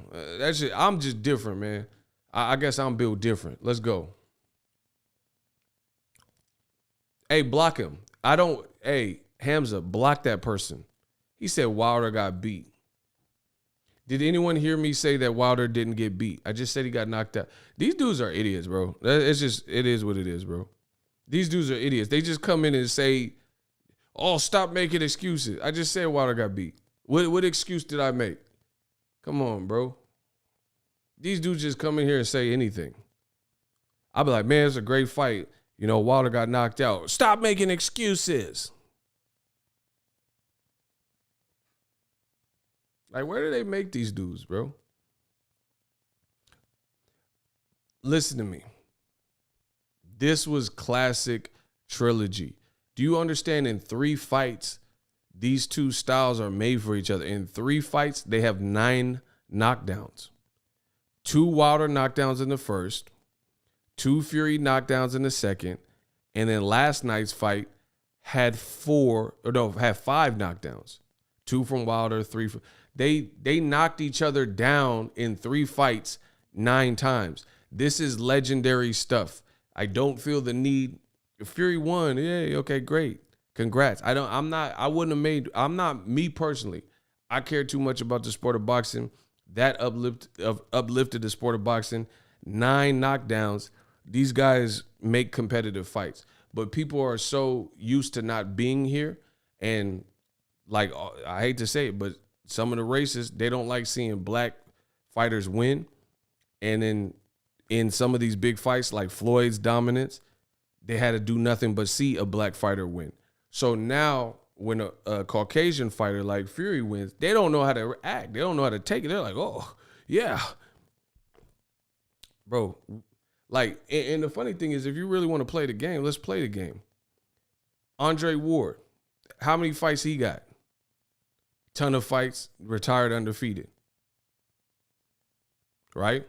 I'm just different, man. I guess I'm built different. Let's go. Hey, block him. Hey, Hamza, block that person. He said Wilder got beat. Did anyone hear me say that Wilder didn't get beat? I just said he got knocked out. These dudes are idiots, bro. It is what it is, bro. These dudes are idiots. They just come in and say, oh, stop making excuses. I just said Wilder got beat. What excuse did I make? Come on, bro. These dudes just come in here and say anything. I'll be like, man, it's a great fight. You know, Wilder got knocked out. Stop making excuses. Like, where do they make these dudes, bro? Listen to me. This was classic trilogy. Do you understand, in 3 fights, these two styles are made for each other? In 3 fights, they have 9 knockdowns. 2 Wilder knockdowns in the first, 2 Fury knockdowns in the second, and then last night's fight had 5 knockdowns. 2 from Wilder, 3 from... They knocked each other down in 3 fights 9 times. This is legendary stuff. I don't feel the need. If Fury won, yeah, okay, great. Congrats. I'm not me personally. I care too much about the sport of boxing. That uplifted the sport of boxing. 9 knockdowns. These guys make competitive fights. But people are so used to not being here. And like, I hate to say it, but some of the racists, they don't like seeing black fighters win. And then in some of these big fights, like Floyd's dominance, they had to do nothing but see a black fighter win. So now when a Caucasian fighter like Fury wins, they don't know how to act. They don't know how to take it. They're like, oh, yeah. Bro, like, and the funny thing is, if you really want to play the game, let's play the game. Andre Ward, how many fights he got? Ton of fights, retired undefeated. Right?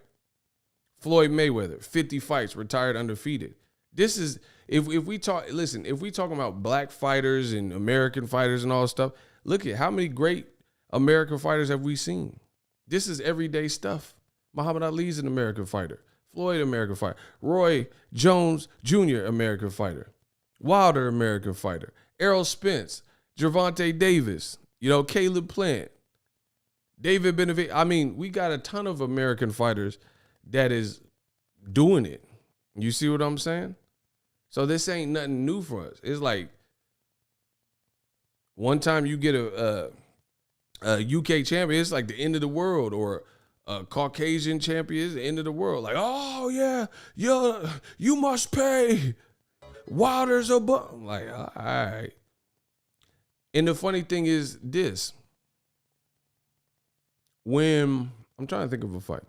Floyd Mayweather, 50 fights, retired undefeated. This is, if we talking about black fighters and American fighters and all this stuff, look at how many great American fighters have we seen. This is everyday stuff. Muhammad Ali's an American fighter. Floyd, American fighter. Roy Jones Jr., American fighter. Wilder, American fighter. Errol Spence, Gervonta Davis, Caleb Plant, David Benavidez. I mean, we got a ton of American fighters that is doing it. You see what I'm saying? So this ain't nothing new for us. It's like one time you get a UK champion, it's like the end of the world, or a Caucasian champion is the end of the world. Like, oh yeah, you must pay. Wilder's a buck. I'm like, all right. And the funny thing is this. When I'm trying to think of a fight.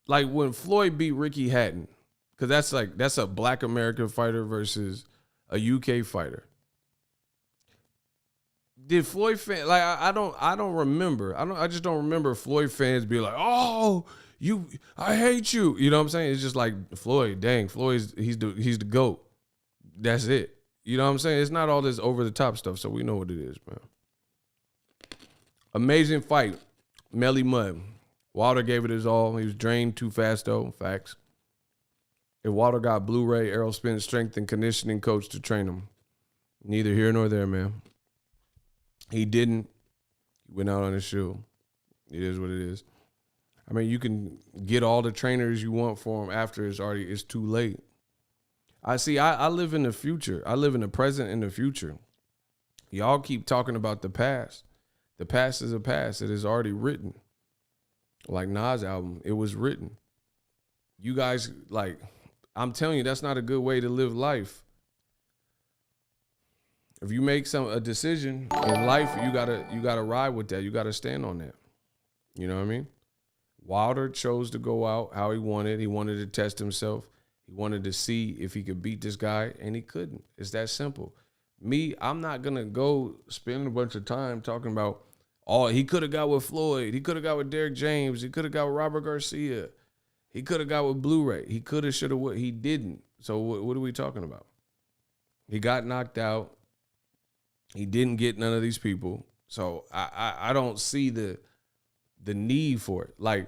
Like when Floyd beat Ricky Hatton, because that's a black American fighter versus a UK fighter. Did Floyd fans I don't remember. I just don't remember Floyd fans be like, oh, I hate you. You know what I'm saying? It's just like Floyd, dang, he's the GOAT. That's it. You know what I'm saying? It's not all this over the top stuff, so we know what it is, man. Amazing fight. Melly Mud. Wilder gave it his all. He was drained too fast, though. Facts. If Wilder got Blu-ray, Errol Spence strength and conditioning coach to train him. Neither here nor there, man. He didn't. He went out on his shoe. It is what it is. I mean, you can get all the trainers you want for him after it's too late. I live in the future. I live in the present and the future. Y'all keep talking about the past. The past is a past. It is already written. Like Nas' album, it was written. You guys, I'm telling you, that's not a good way to live life. If you make a decision in life, you gotta ride with that. You gotta stand on that. You know what I mean? Wilder chose to go out how he wanted. He wanted to test himself. He wanted to see if he could beat this guy, and he couldn't. It's that simple. I'm not gonna go spend a bunch of time talking about he could have got with Floyd. He could have got with Derek James. He could have got with Robert Garcia. He could have got with Blu-ray. He could have, should have, he didn't. So what are we talking about? He got knocked out. He didn't get none of these people. So I don't see the need for it. Like,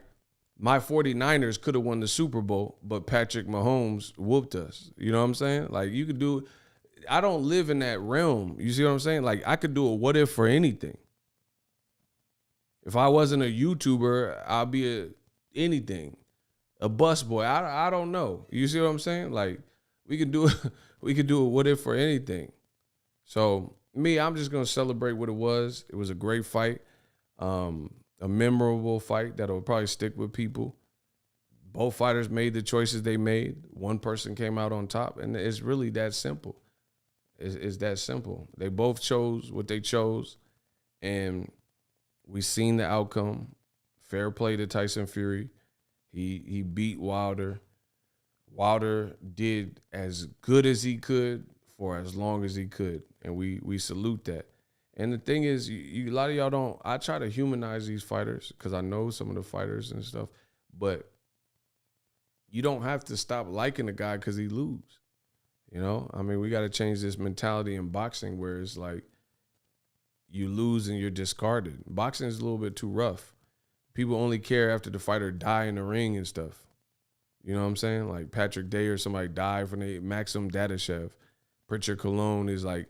my 49ers could have won the Super Bowl, but Patrick Mahomes whooped us. You know what I'm saying? Like, you could do – I don't live in that realm. You see what I'm saying? Like, I could do a what if for anything. If I wasn't a YouTuber, I'll be anything. A busboy. I don't know. You see what I'm saying? Like, we could do a what if for anything. So I'm just gonna celebrate what it was. It was a great fight, a memorable fight that'll probably stick with people. Both fighters made the choices they made. One person came out on top, and it's really that simple. It's that simple. They both chose what they chose, and we seen the outcome. Fair play to Tyson Fury. He beat Wilder. Wilder did as good as he could for as long as he could, and we salute that. And the thing is, a lot of y'all don't. I try to humanize these fighters because I know some of the fighters and stuff, but you don't have to stop liking a guy because he lose. You know, I mean, we got to change this mentality in boxing where it's like you lose and you're discarded. Boxing is a little bit too rough. People only care after the fighter die in the ring and stuff. You know what I'm saying? Like Patrick Day or somebody died from Maxim Dadashev. Pritchard Colon is like,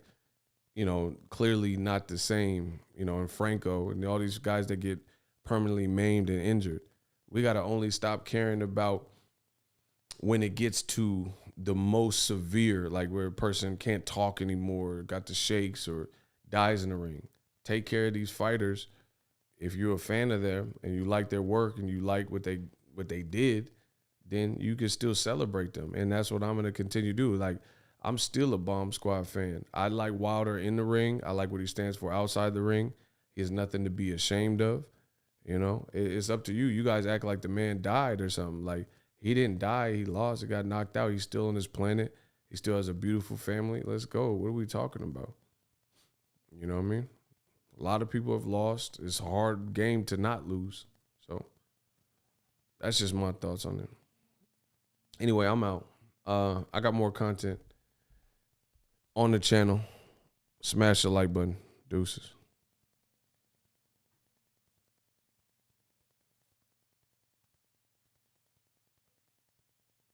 clearly not the same, and Franco and all these guys that get permanently maimed and injured. We got to only stop caring about when it gets to the most severe, like where a person can't talk anymore, got the shakes, or dies in the ring. Take care of these fighters. If you're a fan of them and you like their work and you like what they did, then you can still celebrate them. And that's what I'm going to continue to do. Like, I'm still a Bomb Squad fan. I like Wilder in the ring. I like what he stands for outside the ring. He has nothing to be ashamed of. It's up to you. You guys act like the man died or something. Like, he didn't die. He lost. He got knocked out. He's still on his planet. He still has a beautiful family. Let's go. What are we talking about? You know what I mean? A lot of people have lost. It's a hard game to not lose. So that's just my thoughts on it. Anyway, I'm out. I got more content on the channel. Smash the like button. Deuces.